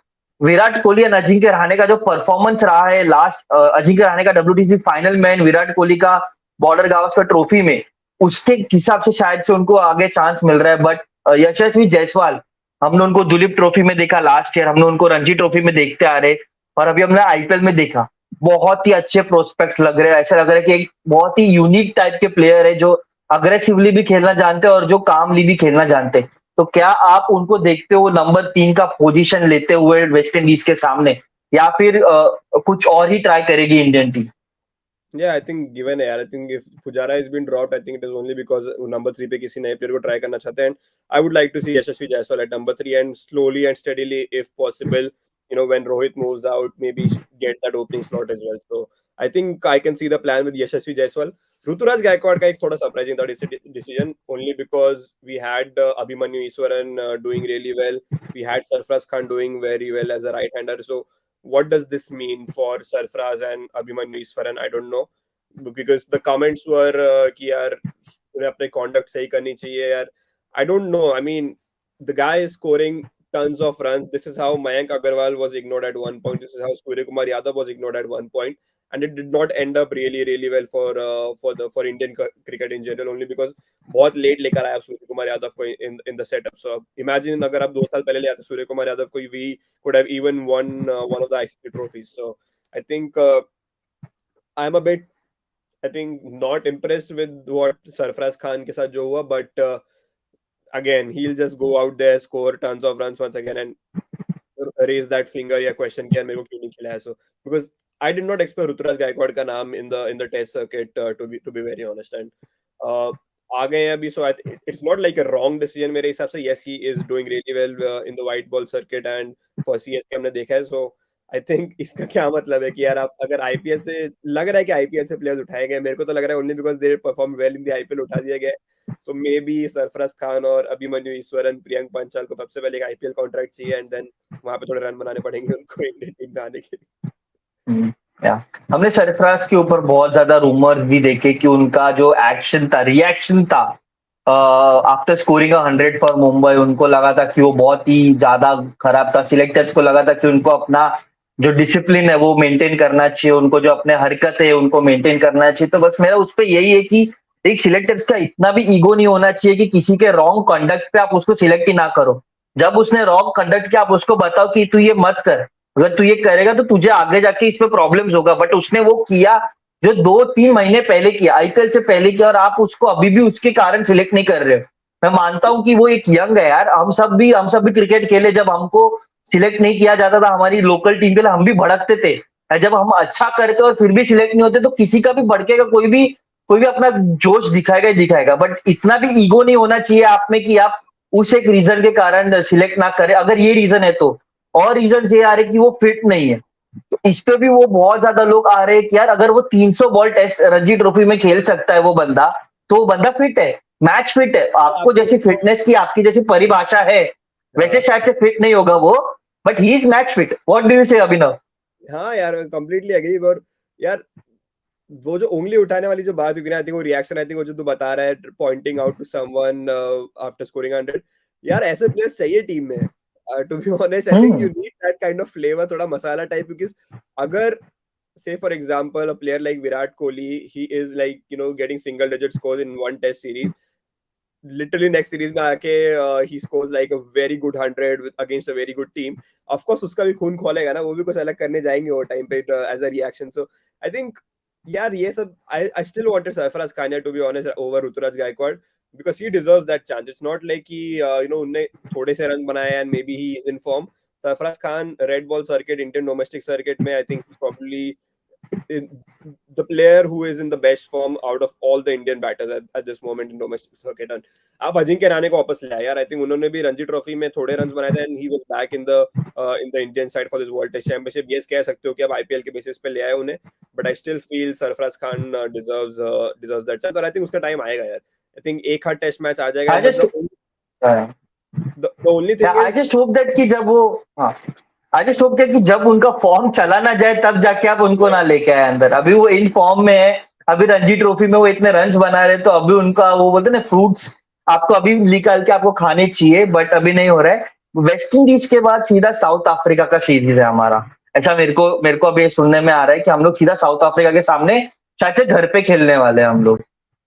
विराट कोहली और अजिंक्य रहाणे का जो परफॉर्मेंस रहा है लास्ट, अजिंक्य रहाणे का WTC फाइनल में, विराट कोहली का बॉर्डर गावस्कर ट्रॉफी में, उसके हिसाब से शायद से उनको आगे चांस मिल रहा है. बट यशस्वी जायसवाल, हमने उनको दुलीप ट्रॉफी में देखा लास्ट ईयर, हमने उनको रणजी ट्रॉफी में देखते आ रहे, और अभी हमने IPL में देखा. बहुत ही अच्छे प्रोस्पेक्ट लग रहे हैं. ऐसा लग रहा है कि एक बहुत ही यूनिक टाइप के प्लेयर है जो अग्रेसिवली भी खेलना जानते हैं और जो कामली भी खेलना जानते हैं. तो क्या आप उनको देखते हो नंबर 3 का पोजीशन लेते हुए वेस्ट इंडीज के सामने, या फिर कुछ और ही ट्राई करेगी Indian team? Yeah, I think given यार, I think if Pujara has been dropped, I think it is only because number 3 पे किसी नए प्लेयर को ट्राई करना चाहते हैं. I would like to see Yashasvi Jaiswal at number 3 and slowly and steadily, if possible, when Rohit moves out, maybe get that opening slot as well. So I think I can see the plan with Yashasvi Jaiswal. Ruturaj Gaikwad का एक थोड़ा surprising था decision, only because we had Abhimanyu Easwaran doing really well. We had Sarfraz Khan doing very well as a right-hander. So what does this mean for Sarfraz and Abhimanyu Easwaran? I don't know, because the comments were कि यार उन्हें अपने conduct सही करनी चाहिए यार. I don't know. I mean, the guy is scoring tons of runs. This is how Mayank Agarwal was ignored at one point. This is how Surya Kumar Yadav was ignored at one point, and it did not end up really well for Indian cricket in general, only because बहुत late लेकर आया सूर्य कुमार यादव को in the setup. So imagine अगर आप 2 साल पहले ले आते सूर्य कुमार यादव को, we could have even won one of the ICC trophies. So I think I'm a bit, I think, not impressed with what Sarfraz Khan के साथ जो हुआ, but again, he'll just go out there, score tons of runs once again, and raise that finger या question कि यार मेरे को क्यों नहीं खिलाया. So because I did not expect Ruturaj Gaikwad का नाम in the test circuit, to be very honest, and आ गए हैं अभी. So it's not like a wrong decision मेरे हिसाब से. Yes, he is doing really well in the white ball circuit and for CSK हमने देखा है. So I think इसका क्या मतलब है कि यार आप अगर IPL से, लग रहा है कि IPL से प्लेयर्स उठाए गए, मेरे को तो लग रहा है only because they perform well in the IPL उठा दिया गया. So maybe सरफराज खान और अभिमन्यु ईश्वरन, प्रियंक पंचाल को सबसे पहले एक IPL कॉन्ट्रैक्ट चाहिए, एंड देन वहां पे थोड़े रन बनाने पड़ेंगे उनको इंडियन टीम में आने के लिए. हमने सरफराज के ऊपर बहुत ज्यादा रूमर्स भी देखे कि उनका जो एक्शन था, रिएक्शन था आफ्टर स्कोरिंग 100 फॉर मुंबई, उनको लगा था कि वो बहुत ही ज्यादा खराब था. सिलेक्टर्स को लगा था कि उनको अपना जो डिसिप्लिन है वो मेंटेन करना चाहिए उनको, जो अपने हरकत है उनको मेंटेन करना चाहिए। तो बस मेरा उस पर यही है कि एक सिलेक्टर्स का इतना भी ईगो नहीं होना चाहिए कि किसी के रॉन्ग कंडक्ट पे आप उसको सिलेक्ट ही ना करो। जब उसने रॉन्ग कंडक्ट किया आप उसको बताओ कि तू ये मत कर, अगर तू ये करेगा तो तुझे आगे जाके इसमें प्रॉब्लम्स होगा। बट उसने वो किया जो 2-3 महीने पहले किया, आईपीएल से पहले किया, और आप उसको अभी भी उसके कारण सिलेक्ट नहीं कर रहे हो। मैं मानता हूं कि वो एक यंग है यार, हम सब भी क्रिकेट खेले, जब हमको सिलेक्ट नहीं किया जाता था हमारी लोकल टीम के लिए हम भी भड़कते थे। जब हम अच्छा करते और फिर भी सिलेक्ट नहीं होते तो किसी का भी भड़केगा, कोई भी अपना जोश दिखाएगा ही दिखाएगा। बट इतना भी ईगो नहीं होना चाहिए आप में कि आप उस एक रीजन के कारण सिलेक्ट ना करें, अगर ये रीजन है तो। और रीजन ये आ रहे कि वो फिट नहीं है, तो इस पे भी वो बहुत ज्यादा लोग आ रहे हैं कि यार अगर वो 300 बॉल टेस्ट रणजी ट्रॉफी में खेल सकता है वो बंदा, तो वो बंदा फिट है, मैच फिट है। आपको आपको जैसी फिटनेस की आपकी जैसी परिभाषा है वैसे हाँ शायद से फिट नहीं होगा वो, but he is match fit. What do you से अभिनव? हाँ यार, कंप्लीटली एग्री। और यार वो जो उंगली उठाने वाली जो बात हुई थी ना, आई थिंक वो रिएक्शन, आई थिंक वो जो तू बता रहा है, pointing out to someone after scoring 100, यार ऐसे प्लेयर्स चाहिए टीम में। To be honest, I think hmm. You need that kind of flavour, थोड़ा मसाला टाइप, क्योंकि अगर say for example a player like Virat Kohli, he is like getting single digit scores in one test series, literally next series में आके he scores like a very good 100 with against a very good team. Of course उसका भी खून खोलेगा ना, वो भी कुछ अलग करने जाएंगे वो टाइम पे as a reaction. So I think यार ये सब I still wanted Sarfaraz Khan to be honest over Ruturaj Gaikwad, because he deserves that chance. It's not like कि उनने थोड़े से रन बनाए and maybe he is in form. Sarfaraz Khan red ball circuit, Indian domestic circuit में I think he's probably the player who is in the best form out of all the Indian batters at this moment in domestic circuit. And आप अजिंक्य रहाणे को वापस ले आए यार, I think उन्होंने भी Ranji trophy में थोड़े रन बनाए थे and he was back in the Indian side for this World Test Championship. Yes, कह सकते हो कि अब आईपीएल के बेसिस पे ले आए उन्हें, but I still feel Sarfaraz Khan deserves that chance. और आई थिंक उसका टाइम आएगा यार, आई थिंक एक हाथ टेस्ट मैच आ जाएगा, I but just the only thing I is just hope that कि जब वो, हाँ, आई जस्ट होप कि जब उनका फॉर्म चला ना जाए तब जाके आप उनको ना लेके आए अंदर। अभी वो इन फॉर्म में है, अभी रणजी ट्रॉफी में वो इतने रन्स बना रहे, तो अभी उनका वो बोलते ना फ्रूट्स आपको अभी निकाल के आपको खाने चाहिए, बट अभी नहीं हो रहा है। वेस्ट इंडीज के बाद सीधा साउथ अफ्रीका का सीरीज है हमारा, ऐसा मेरे को अभी सुनने में आ रहा है कि हम लोग सीधा साउथ अफ्रीका के सामने शायद से घर पे खेलने वाले हैं हम लोग।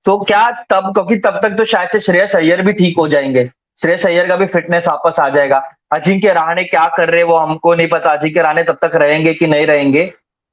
तो क्या तब, क्योंकि तब तक तो शायद से श्रेयस अय्यर भी ठीक हो जाएंगे, श्रेयस अय्यर का भी फिटनेस वापस आ जाएगा। अजिंक्य रहाणे क्या कर रहे हैं वो हमको नहीं पता, अजिंक्य रहाणे तब तक रहेंगे कि नहीं रहेंगे।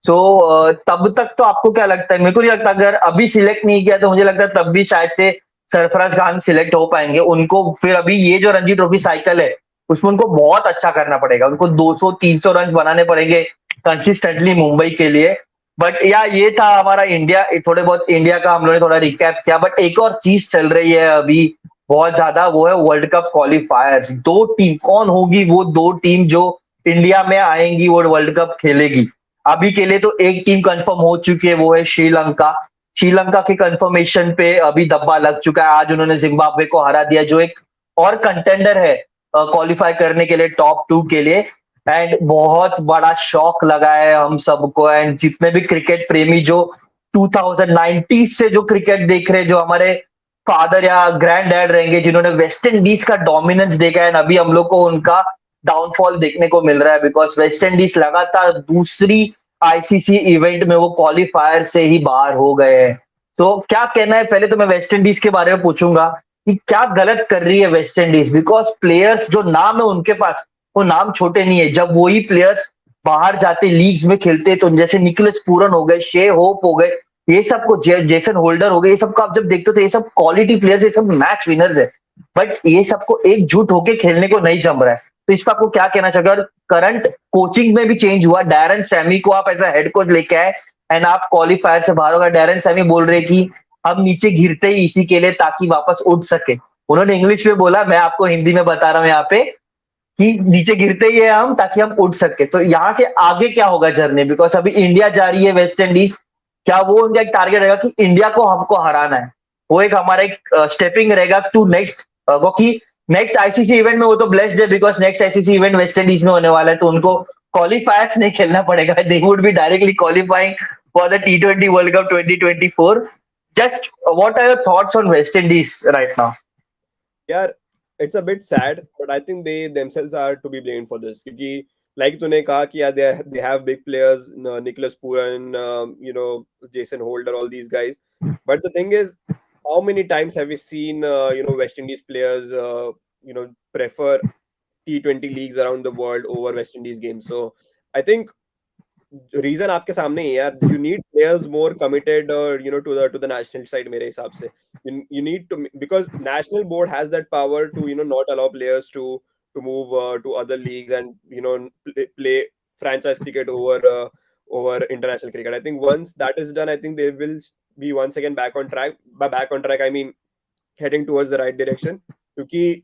सो तब तक तो आपको क्या लगता है? मेरे को नहीं लगता, अगर अभी सिलेक्ट नहीं किया तो मुझे लगता है तब भी शायद से सरफराज खान सिलेक्ट हो पाएंगे। उनको फिर अभी ये जो रणजी ट्रॉफी साइकिल है उसमें उनको बहुत अच्छा करना पड़ेगा, उनको 200-300 रन बनाने पड़ेंगे कंसिस्टेंटली मुंबई के लिए। बट या ये था हमारा इंडिया, थोड़े बहुत इंडिया का हम लोगों ने थोड़ा रिकैप किया। बट एक और चीज चल रही है अभी बहुत ज्यादा, वो है वर्ल्ड कप क्वालिफायर्स। दो टीम कौन होगी, वो दो टीम जो इंडिया में आएंगी वो वर्ल्ड कप खेलेगी। अभी के लिए तो एक टीम कंफर्म हो चुकी है, वो है श्रीलंका। श्रीलंका के कंफर्मेशन पे अभी धब्बा लग चुका है, आज उन्होंने जिम्बाब्वे को हरा दिया जो एक और कंटेंडर है क्वालिफाई करने के लिए टॉप 2 के लिए। एंड बहुत बड़ा शॉक लगा है हम सबको, एंड जितने भी क्रिकेट प्रेमी जो 2090 से जो क्रिकेट देख रहे हैं, जो हमारे फादर या ग्रैंड डैड रहेंगे जिन्होंने वेस्ट इंडीज का डोमिनेंस देखा है, अभी हम लोग को उनका डाउनफॉल देखने को मिल रहा है। बिकॉज वेस्ट इंडीज लगातार दूसरी आईसीसी इवेंट में वो क्वालिफायर से ही बाहर हो गए हैं। तो क्या कहना है, पहले तो मैं वेस्ट इंडीज के बारे में पूछूंगा कि क्या गलत कर रही है वेस्ट इंडीज? बिकॉज प्लेयर्स जो नाम है उनके पास, वो नाम छोटे नहीं है। जब वही प्लेयर्स बाहर जाते लीग्स में खेलते, तो जैसे निकोलस पूरन हो गए, शे होप हो गए, ये सबको जेसन होल्डर हो गए, ये सबको आप जब देखते हो तो ये सब क्वालिटी प्लेयर्स, ये सब मैच विनर्स है। बट ये सबको एकजुट होके खेलने को नहीं जम रहा है। तो इस पर आपको क्या कहना चाहिए? अगर करंट कोचिंग में भी चेंज हुआ, डैरन सैमी को आप एज अ हेड कोच लेके आए एंड आप क्वालिफायर से बाहर होगा, डैरन सैमी बोल रहे कि हम नीचे गिरते ही इसी के लिए ताकि वापस उठ सके। उन्होंने इंग्लिश में बोला, मैं आपको हिंदी में बता रहा हूं यहाँ पे कि नीचे गिरते ही है हम ताकि हम उठ सके। तो यहाँ से आगे क्या होगा जर्नी? बिकॉज अभी इंडिया जा रही है वेस्ट इंडीज, क्या वो उनका एक टारगेट रहेगा कि इंडिया को हमको हराना है? वो एक हमारा एक स्टेपिंग रहेगा टू नेक्स्ट, क्योंकि नेक्स्ट आईसीसी इवेंट में वो तो ब्लेस्ड है, because next ICC event West Indies में होने वाला है, तो उनको क्वालिफायर्स नहीं खेलना पड़ेगा, they would be directly qualifying for the T20 World Cup 2024। Just what are your thoughts on West Indies right now? यार, it's a bit sad, but I think they themselves are to be blamed for this, क्योंकि like तूने कहा कि yeah, they have big players, Nicholas Puran, Jason Holder, all these guys. But the thing is, how many times have we seen West Indies players prefer T20 leagues around the world over West Indies games? So I think reason आपके सामने ही है यार. You need players more committed to the national side मेरे हिसाब से. You need to, because national board has that power to not allow players to move to other leagues and play franchise cricket over international cricket. I think once that is done, I think they will be once again back on track. By back on track I mean heading towards the right direction, क्योंकि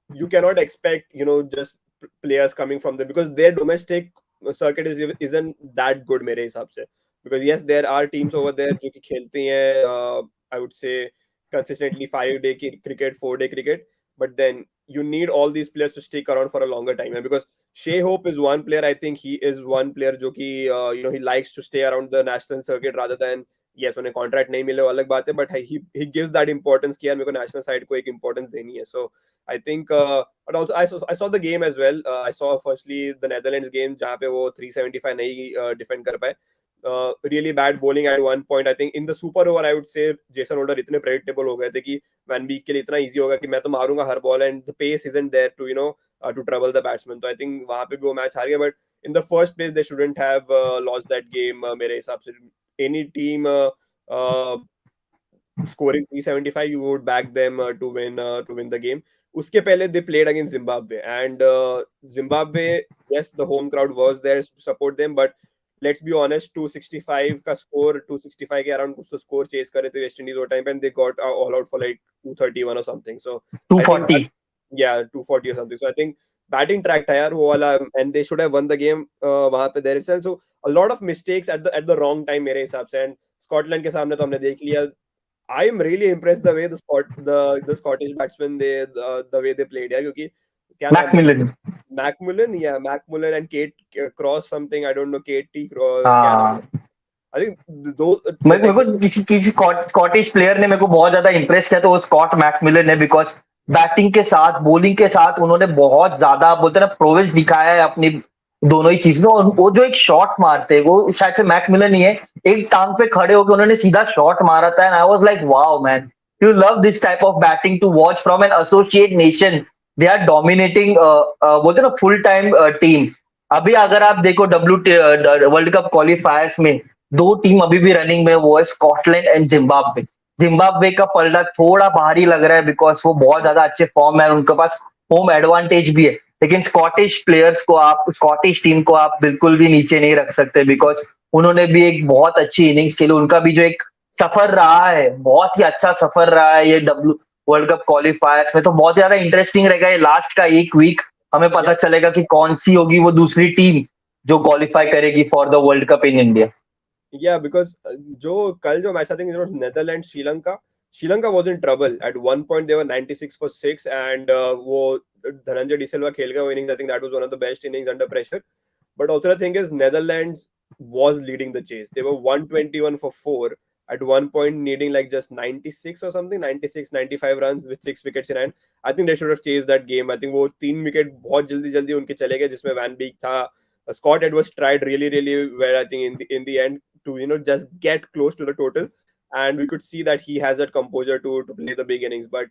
you cannot expect just players coming from there, because their domestic circuit isn't that good मेरे हिसाब से. Because yes, there are teams over there जो कि खेलती हैं I would say consistently 5 day cricket, 4 day cricket, but then you need all these players to stick around for a longer time. And because Shea Hope is one player, I think he is one player जो कि he likes to stay around the national circuit rather than, yes उन्हें contract नहीं मिले वो अलग बात है, but he gives that importance कि यार मेरे को national side को एक importance देनी है. So I think, but also I saw the game as well. I saw firstly the Netherlands game जहाँ पे वो 375 नहीं defend कर पाए. Really bad bowling at one point. I think in the super over I would say Jason Holder इतने predictable हो गए थे कि Van Beek के लिए इतना easy होगा कि मैं तो मारूंगा हर ball, and the pace isn't there to to trouble the batsman. तो I think वहाँ पे भी वो match हार गया. But in the first place they shouldn't have lost that game मेरे हिसाब से. Any team uh, scoring 375, you would back them to win the game. Uske pehle they played against Zimbabwe, and Zimbabwe, yes, the home crowd was there to support them, but let's be honest, 265 का score, 265 के around कुछ तो score chase कर रहे थे West Indies वो time पे, and they got all out for like 231 or something. So I think that, 240. yeah, 240 or something. So I think batting track था यार वो वाला, and they should have won the game वहाँ पे there itself. So a lot of mistakes at the wrong time मेरे हिसाब से, and Scotland के सामने तो हमने देख लिया. I am really impressed the way the Scottish batsmen the way they played. Yeah, क्योंकि क्या नाम है Macmillan. Macmillan, yeah, Macmillan and Kate Cross something, I don't know, Kate T क्या नाम है. हाँ, I think those मेरे like को किसी किसी स्कॉटिश प्लेयर ने मेरे को बहुत ज्यादा इंप्रेस किया, तो वो स्कॉट मैकमिलन है. बिकॉज बैटिंग के साथ बॉलिंग के साथ उन्होंने बहुत ज्यादा बोलते हैं ना प्रोग्रेस दिखाया है अपनी दोनों ही चीज में. और वो जो एक शॉट मारते हैं वो शायद से मैकमिलन ही है, एक टांग पे खड़े होकर उन्होंने सीधा शॉट मारा था. And I was like wow man, you love this type of batting to watch from an associate nation. They are dominating बोलते हैं ना फुल टाइम टीम. अभी अगर आप देखो वर्ल्ड कप क्वालिफायर्स में दो टीम अभी भी रनिंग में, वो है स्कॉटलैंड एंड जिम्बाब्वे. जिम्बाब्वे का पलड़ा थोड़ा भारी लग रहा है बिकॉज वो बहुत ज्यादा अच्छे फॉर्म है और उनके पास होम एडवांटेज भी है. लेकिन स्कॉटिश प्लेयर्स को आप, स्कॉटिश टीम को आप बिल्कुल भी नीचे नहीं रख सकते बिकॉज उन्होंने भी एक बहुत अच्छी इनिंग्स खेली. उनका भी जो एक सफर रहा है, बहुत ही अच्छा सफर रहा है ये वर्ल्ड कप क्वालिफायर्स में. तो बहुत ज्यादा इंटरेस्टिंग रहेगा ये लास्ट का एक वीक. हमें पता yeah, चलेगा कि कौन सी होगी वो दूसरी टीम जो क्वालिफाई करेगी for the world cup in India. yeah, because जो कल जो match, I think it was Netherlands Sri Lanka was in trouble at one point. They were 96 for 6, and वो धनंजय डी सिल्वा खेल गए वो innings. I think that was one of the best innings under pressure. But also the thing is, Netherlands was leading the chase. They were 121 for 4 at one point, needing like just 96 or something, 96, 95 runs with 6 wickets in hand. I think they should have chased that game. I think वो 3 wicket बहुत जल्दी जल्दी उनके चले गए, जिसमें Van Beek था. Scott Edwards tried really, really well, I think, in the end to just get close to the total, and we could see that he has that composure to play the big innings. But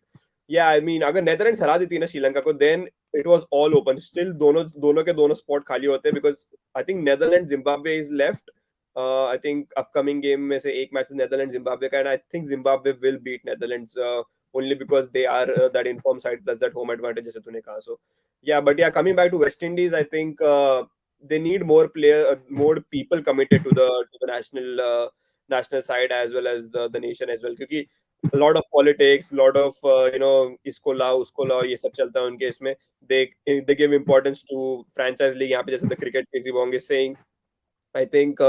yeah, I mean, अगर Netherlands हरा देती ना श्रीलंका को, then it was all open. Still दोनों दोनों के दोनों spot खाली होते हैं, because I think Netherlands Zimbabwe is left. I think upcoming game में से एक match Netherlands Zimbabwe का, and I think Zimbabwe will beat Netherlands only because they are that informed side plus that home advantage जैसे तूने कहा. So yeah, but yeah, coming back to West Indies, I think they need more people committed to the national side as well as the nation as well, क्योंकि a lot of politics, lot of इसको लाओ उसको लाओ ये सब चलता है उनके इसमें. they give importance to franchise league यहाँ पे, जैसे the cricket Casey Wong is saying. I think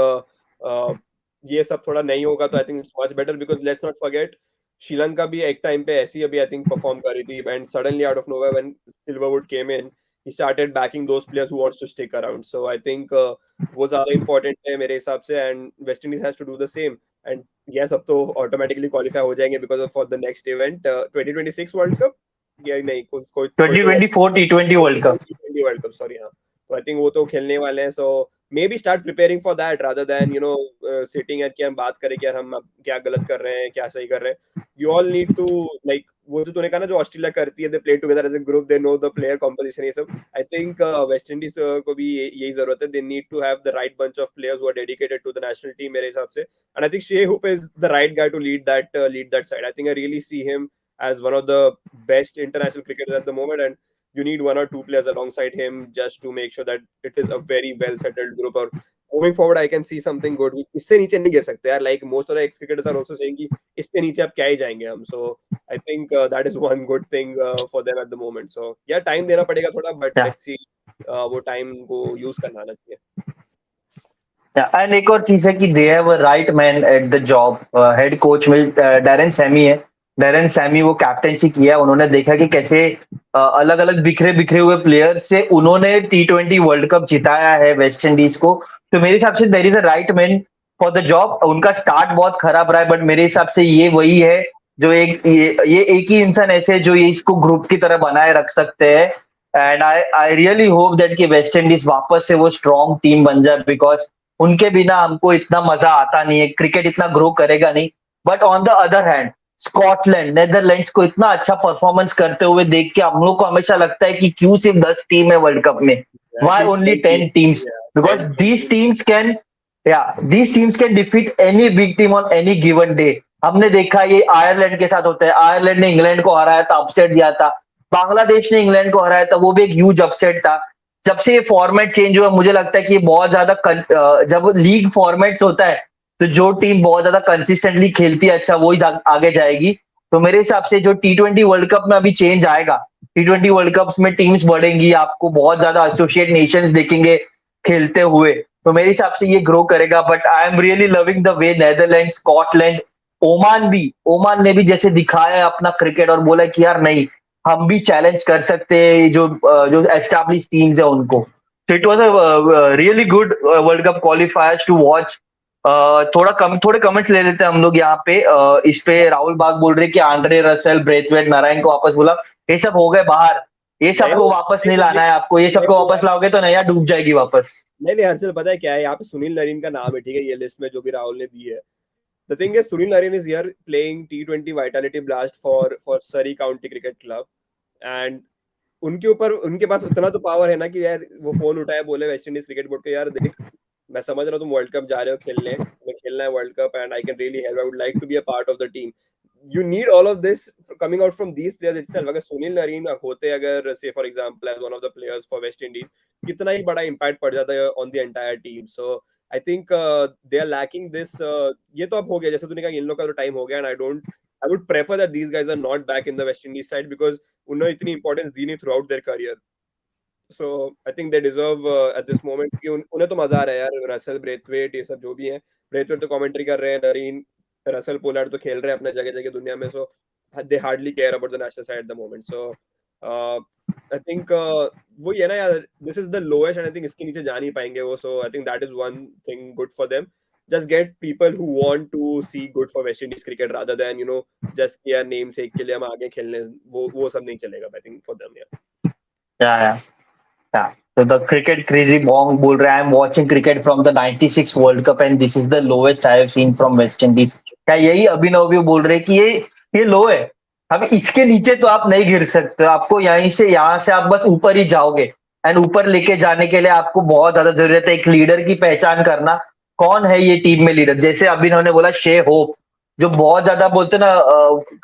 ये सब थोड़ा नहीं होगा तो I think it's much better, because let's not forget Sri Lanka भी एक टाइम पे ऐसी अभी I think perform कर रही थी, and suddenly out of nowhere when Silverwood came in, he started backing those players who wants to stick around. So I think वो ज़्यादा important है मेरे हिसाब से, and West Indies has to do the same. And yes, अब तो automatically qualify हो जाएंगे because of for the next event 2026 World Cup. या नहीं कोई कोई तो 2024 T20 World cup. T20 World Cup, sorry हाँ. तो आई थिंक वो तो खेलने वाले हैं, so maybe start preparing for that rather than sitting at कि हम बात करें कि यार हम अब क्या गलत कर रहे हैं, क्या सही कर रहे हैं. You all need to like, वो जो तूने कहा ना जो ऑस्ट्रेलिया करती है, they play together as a group, they know the player composition, ये सब. आई थिंक वेस्ट इंडीज को भी यही जरूरत है. They need to have the right bunch of players who are dedicated to the national team मेरे हिसाब से. And I think Shai Hope is the right guy to lead that side. I think I really see him as one of the best international cricketers at the moment, and you need one or two players alongside him just to make sure that it is a very well settled group. Or moving forward, I can see something good. इससे नीचे नहीं गिर सकते यार. Like most of the ex cricketers are also saying कि इससे नीचे अब क्या ही जाएंगे हम. So I think that is one good thing for them at the moment. So yeah, time देना पड़ेगा थोड़ा, but Yeah. let's see वो time को use करना आना चाहिए. एंड एक और चीज है कि they have a right man at the job. Head coach में डैरेन सैमी है. डैरेन सैमी वो कैप्टेंसी किया है. उन्होंने देखा कि कैसे अलग अलग बिखरे बिखरे हुए प्लेयर से उन्होंने T20 वर्ल्ड कप जिताया है वेस्ट इंडीज को. तो मेरे हिसाब से there is a right man for the job. उनका स्टार्ट बहुत खराब रहा है, बट मेरे हिसाब से ये वही है जो ये एक ही इंसान ऐसे है जो ये इसको ग्रुप की तरह बनाए रख सकते हैं. And I really hope that कि वेस्ट इंडीज वापस से वो स्ट्रॉन्ग टीम बन जाए, बिकॉज उनके बिना हमको इतना मजा आता नहीं है. क्रिकेट इतना ग्रो करेगा नहीं. But on the other hand Scotland, Netherlands को इतना अच्छा परफॉर्मेंस करते हुए देख के हम लोग को हमेशा लगता है कि क्यों सिर्फ 10 टीम है वर्ल्ड कप में. At Why least only 10 10 teams. teams? Yeah, Because 10 these teams. teams can, yeah, these teams can defeat any big team on any given day. हमने देखा ये आयरलैंड के साथ होता है. आयरलैंड ने इंग्लैंड को हराया था, अपसेट दिया था. बांग्लादेश ने इंग्लैंड को हराया था, वो भी एक ह्यूज अपसेट था. जब से ये फॉर्मेट चेंज हुआ मुझे लगता है कि ये बहुत ज्यादा जब लीग फॉर्मेट्स होता है तो जो टीम बहुत ज्यादा कंसिस्टेंटली खेलती है अच्छा वो ही आगे जाएगी. तो मेरे हिसाब से जो T20 वर्ल्ड कप में अभी चेंज आएगा, T20 वर्ल्ड कप में टीम्स बढ़ेंगी, आपको बहुत ज्यादा एसोसिएट नेशंस देखेंगे खेलते हुए. तो मेरे हिसाब से ये ग्रो करेगा. But I am really loving the way Netherland, Scotland, Oman ने भी जैसे दिखाया है अपना क्रिकेट और बोला कि यार नहीं, हम भी चैलेंज कर सकते हैं जो एस्टैब्लिश टीम्स है उनको. तो it was a really good World Cup qualifiers to watch. थोड़े कमेंट्स ले लेते हैं हम लोग यहाँ पे. इस पे राहुल बाग बोल रहे कि आंड्रे रसेल, ब्रेथवेट, नारायण को वापस बोला. ये सब हो गए बाहर. ये सबको वापस नहीं लाना है आपको. ये सबको वापस लाओगे तो नया डूब जाएगी वापस. नहीं हर्षल, पता है क्या है, यहाँ पे सुनील नरीन का नाम है, ठीक है, ये लिस्ट में जो भी राहुल ने दी है. The thing is, Sunil Narine is here playing T20 Vitality Blast for Surrey County Cricket Club, and उनके पास उतना तो पावर है ना कि यार वो फोन उठाए बोले वेस्ट इंडीज क्रिकेट बोर्ड को, यार देख मैं समझ रहा हूँ तुम वर्ल्ड कप जा रहे हो खेलने, तुम्हें खेलना है World Cup, and I can really help, I would like to be a part of the team. You need all of this coming out from these players itself. अगर सुनील नरीन होते, अगर say for example as one of the players for West Indies, कितना ही बड़ा impact पड़ जाता है on the entire team. So I think they are lacking this. ये तो अब हो गया, जैसे तूने कहा इन लोग का तो टाइम हो गया, and I would prefer that these guys are not back in the West Indies side because उन्होंने इतनी importance दी नहीं throughout their career. So I think they deserve at this moment कि उन्हें तो मजा आ रहा है यार. रसल, ब्रेथवेट, ये सब जो भी हैं, ब्रेथवेट तो कमेंट्री कर रहे हैं, नरीन, रसल, पोलार्ड तो खेल रहे हैं अपने जगह जगह दुनिया में. So they hardly care about the national side at the moment. So I think वो ये ना यार, this is the lowest and I think इसके नीचे जा नहीं पाएंगे वो. So I think that is one thing good for them. Just get people who want to see good for West Indies cricket rather than just कि यार name सेक के लिए हम आगे खेलने, वो सब नहीं चलेगा I think for them. Yeah. So the cricket crazy Bong बोल रहा है, I'm watching cricket from the 96 World Cup and this is the lowest I have seen from West Indies. क्या यही अभिनव भी बोल रहे हैं कि ये लो है. अब इसके नीचे तो आप नहीं गिर सकते. आपको यहाँ से आप बस ऊपर ही जाओगे. एंड ऊपर लेके जाने के लिए आपको बहुत ज्यादा जरूरत है एक लीडर की पहचान करना. कौन है ये टीम में लीडर? जैसे अभिनव ने बोला शे होप, जो बहुत ज्यादा बोलते ना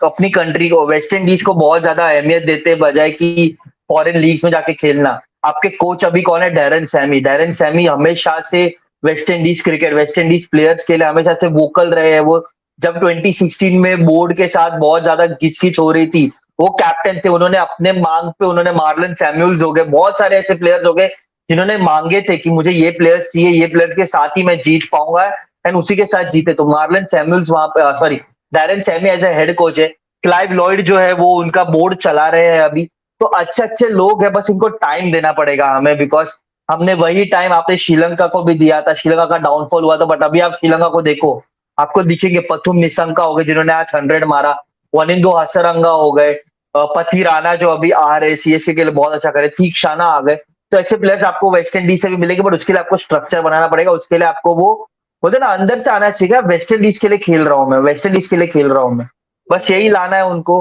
अपनी कंट्री को, वेस्ट इंडीज को बहुत ज्यादा अहमियत देते बजाय कि फॉरेन लीग्स में जाके खेलना. आपके कोच अभी कौन है? Darren Sami. डैरेन सैमी हमेशा से वेस्ट इंडीज प्लेयर्स के लिए हमेशा से वोकल रहे हैं. वो जब 2016 में बोर्ड के साथ बहुत ज्यादा किचकिच हो रही थी, वो कैप्टन थे. उन्होंने अपने मांग पे उन्होंने मार्लन सैमुअल्स हो गए, बहुत सारे ऐसे प्लेयर्स हो गए जिन्होंने मांगे थे कि मुझे ये प्लेयर्स चाहिए, ये प्लेयर्स के साथ ही मैं जीत पाऊंगा, एंड उसी के साथ जीते. तो मार्लन सैमुअल्स वहां पे, sorry, Darren Sammy as a head coach है. क्लाइव लॉयड जो है वो उनका बोर्ड चला रहे हैं अभी. तो अच्छे लोग हैं, बस इनको टाइम देना पड़ेगा हमें, बिकॉज हमने वही टाइम आपने श्रीलंका को भी दिया था. श्रीलंका का डाउनफॉल हुआ था, बट अभी आप श्रीलंका को देखो, आपको दिखेंगे पथुम निशंका हो गए जिन्होंने आज 100 मारा, वनिंदो हसरंगा हो गए, पथी राणा जो अभी आ रहे CSK के लिए बहुत अच्छा करे, तीक्षाना आ गए. तो ऐसे प्लेयर्स आपको वेस्ट इंडीज से भी मिलेंगे, बट उसके लिए आपको स्ट्रक्चर बनाना पड़ेगा, उसके लिए आपको वो बोलते हैं ना अंदर से आना चाहिए, वेस्ट इंडीज के लिए खेल रहा हूँ मैं, वेस्ट इंडीज के लिए खेल रहा हूँ मैं, बस यही लाना है उनको।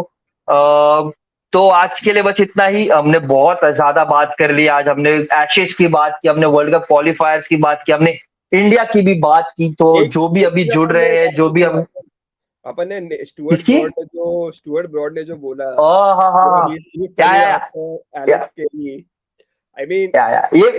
तो आज के लिए बस इतना ही, हमने बहुत ज्यादा बात कर ली, आज हमने एशेज की बात की, हमने वर्ल्ड कप क्वालिफायर्स की बात की, हमने इंडिया की भी बात की, तो एक जो भी एक अभी चीज जुड़ अपन ने रहे हैं, जो नहीं भी किया, हम अपन ने किसकी, स्टुअर्ट ब्रॉड ने जो बोला, हाँ हाँ हाँ, he's या coming या after या Alex Carey. I mean,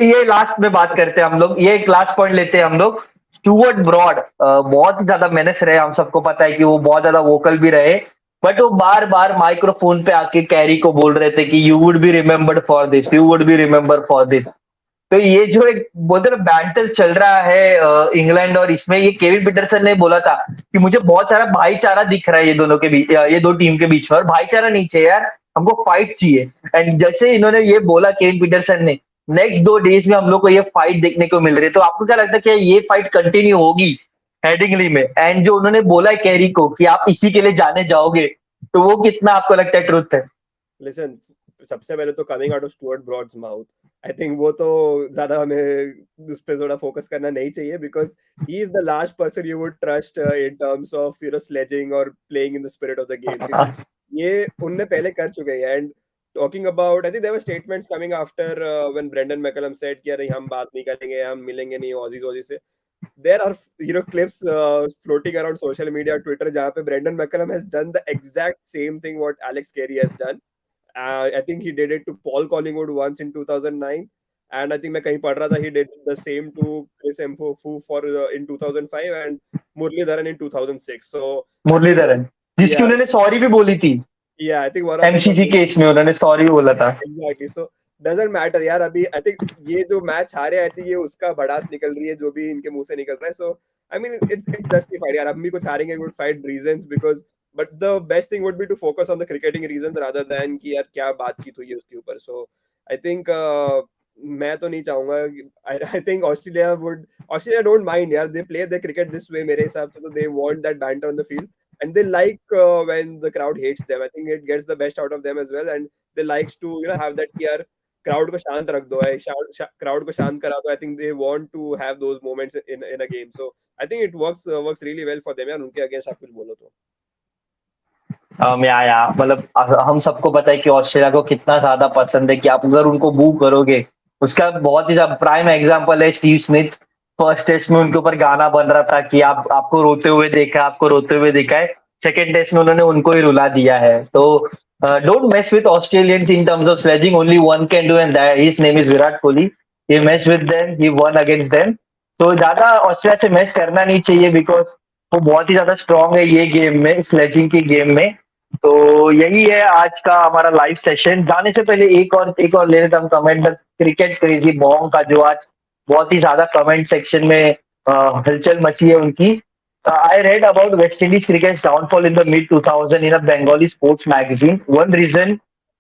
ये लास्ट में बात करते हैं हम लोग, ये एक लास्ट पॉइंट लेते हैं हम लोग। स्टुअर्ट ब्रॉड बहुत ही ज्यादा मेहनत रहे, हम सबको पता है कि वो बहुत ज्यादा वोकल भी रहे, बट वो बार बार माइक्रोफोन पे आके कैरी को बोल रहे थे कि you would be remembered for this, you would be remember for this. तो ये जो एक बोलते ना बैंटर चल रहा है इंग्लैंड और इसमें, ये केविन पीटरसन ने बोला था कि मुझे बहुत सारा भाईचारा दिख रहा है ये दोनों के बीच, ये दो टीम के बीच में, और भाईचारा नहीं चाहिए यार, हमको फाइट चाहिए। एंड जैसे इन्होंने ये बोला केविन पीटरसन ने, नेक्स्ट 2 डेज में हम लोग को ये फाइट देखने को मिल रही है, तो आपको क्या लगता है कि ये फाइट कंटिन्यू होगी हेडिंगली में? एंड जो उन्होंने बोला है कैरी को कि आप इसी के लिए जाने जाओगे, तो वो कितना आपको लगता है ट्रुथ है? listen, सबसे पहले तो coming out of Stuart broads mouth, I think वो तो ज्यादा हमें उस पे थोड़ा फोकस करना नहीं चाहिए, because he is the last person you would trust in terms of sledging और playing in the spirit of the game, क्योंकि ये उनने पहले कर चुके हैं। And talking about, I think there were statements coming after when Brendon McCullum said कि अरे हम बात नहीं करेंगे, हम मिलेंगे नहीं ऑजीज ऑजी से। There are clips floating around social media, Twitter, जहाँ पे Brendan McCullum has done the exact same thing what Alex Carey has done. I think he did it to Paul Collingwood once in 2009, and I think मैं कहीं पढ़ रहा था he did the same to Chris Mpofu for in 2005 and Muralidharan in 2006. So I think Muraleedharan, जिसकी yeah, उन्होंने sorry भी बोली थी, I think one of them was MCC case में उन्होंने सॉरी भी बोला था। एग्जैक्टली। सो डजंट मैटर यार, अभी आई थिंक ये जो मैच हारे, आई थिंक ये उसका भड़ास निकल रही है जो भी इनके मुंह से निकल रहा है। So I mean it's justified यार, हम भी कुछ हारेंगे, would fight reasons, because but the best thing would be to focus on the cricketing reasons rather than कि यार क्या बातचीत हुई है उसके ऊपर। सो आई थिंक मैं तो नहीं चाहूंगा, I think Australia don't mind यार, they play the cricket this way, मेरे हिसाब से तो they want that banter on the field and they like when the crowd hates them. I think it gets the best out of them as well, and they likes to have that कि यार crowd को शांत रख दो है, crowd को शांत करा दो। I think they want to have those moments in a game. So I think it works really well for them यार, उनके अगेंस्ट आप कुछ बोलो तो। या मतलब हम सबको पता है कि ऑस्ट्रेलिया को कितना ज्यादा पसंद है, कि आप अगर उनको बू करोगे, उसका बहुत ही प्राइम एग्जांपल है स्टीव स्मिथ। फर्स्ट टेस्ट में उनके ऊपर गाना बन रहा था कि आप आपको रोते हुए देखा है, आपको रोते हुए देखा है। सेकेंड टेस्ट में उन्होंने उनको ही रुला दिया है। तो don't mess with Australians in terms of sledging, only one can do and his name is Virat Kohli. He mess with them, he one against them. तो ज्यादा ऑस्ट्रेलिया से मैच करना नहीं चाहिए, बिकॉज वो बहुत ही ज्यादा स्ट्रांग है ये गेम में, स्लेजिंग की गेम में। तो यही है आज का हमारा लाइव सेशन। जाने से पहले एक और ले लेते हम comment, the cricket crazy Bong का, जो आज बहुत ही ज्यादा कमेंट सेक्शन में हलचल मची है उनकी। I read about West Indies cricket's downfall in the mid 2000 in a Bengali sports magazine. One reason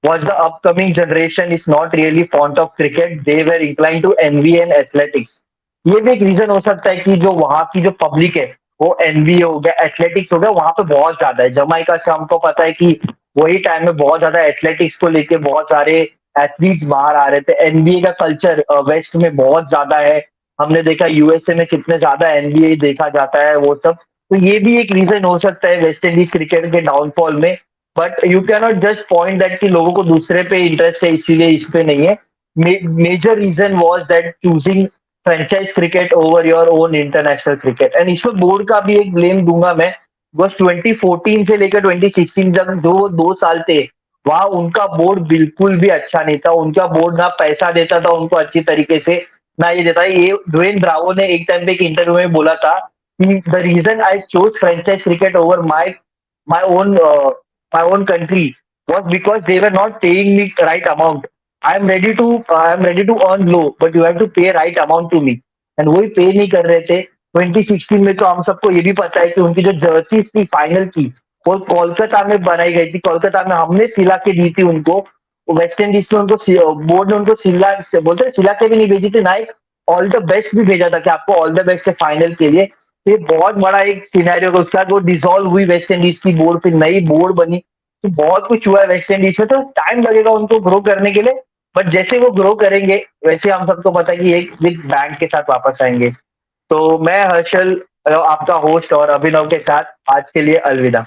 was the upcoming generation is not really fond of cricket. They were inclined to envy and athletics. ये भी एक reason हो सकता है कि जो वहां की जो पब्लिक है वो एनबी हो गया, एथलेटिक्स हो गया, वहां पे बहुत ज्यादा है। जमाइका से हमको पता है कि वही टाइम में बहुत ज्यादा एथलेटिक्स को लेके बहुत सारे एथलीट्स बाहर आ रहे थे। एनबीए का कल्चर वेस्ट में बहुत ज्यादा है। हमने देखा यूएसए में कितने ज्यादा एनबीए देखा जाता है वो सब। तो ये भी एक रीजन हो सकता है वेस्ट इंडीज क्रिकेट के डाउनफॉल में। But you can not just point that कि लोगों को दूसरे पे इंटरेस्ट है इसीलिए इस पे नहीं है। Major reason was that choosing franchise cricket over your own international cricket. And इसमें बोर्ड का भी एक ब्लेम दूंगा मैं। बस 2014 से लेकर 2016 तक जो 2 साल थे, वहां उनका बोर्ड बिल्कुल भी अच्छा नहीं था। उनका बोर्ड ना पैसा देता था उनको अच्छी तरीके से, ना ये देता है। ये ड्वेन ब्रावो ने एक टाइम पे एक इंटरव्यू में बोला था कि the reason I chose franchise cricket over my own my own country was because they were not paying me right amount. I am ready to earn low, but you have to pay right amount to me. And वही पे नहीं कर रहे थे। 2016 में तो हम सबको ये भी पता है कि उनकी जो जर्सी थी फाइनल की, वो कोलकाता में बनाई गई थी। कोलकाता में हमने सिला के दी थी उनको। वेस्ट इंडीज में उनको बोर्ड ने उनको सिला से बोलते सिला के भी नहीं भेजी थी, ना एक ऑल द बेस्ट भी भेजा था कि आपको ऑल द बेस्ट है फाइनल के लिए। ये बहुत बड़ा एक सिनेरियो। उसके बाद वो डिसॉल्व हुई वेस्ट इंडीज की बोर्ड, फिर नई बोर्ड बनी। तो बहुत कुछ हुआ है वेस्ट इंडीज में, तो टाइम लगेगा उनको ग्रो करने के लिए। बट जैसे वो ग्रो करेंगे वैसे हम सबको पता है कि एक बिग बैंग के साथ वापस आएंगे। तो मैं हर्षल आपका होस्ट और अभिनव के साथ आज के लिए अलविदा।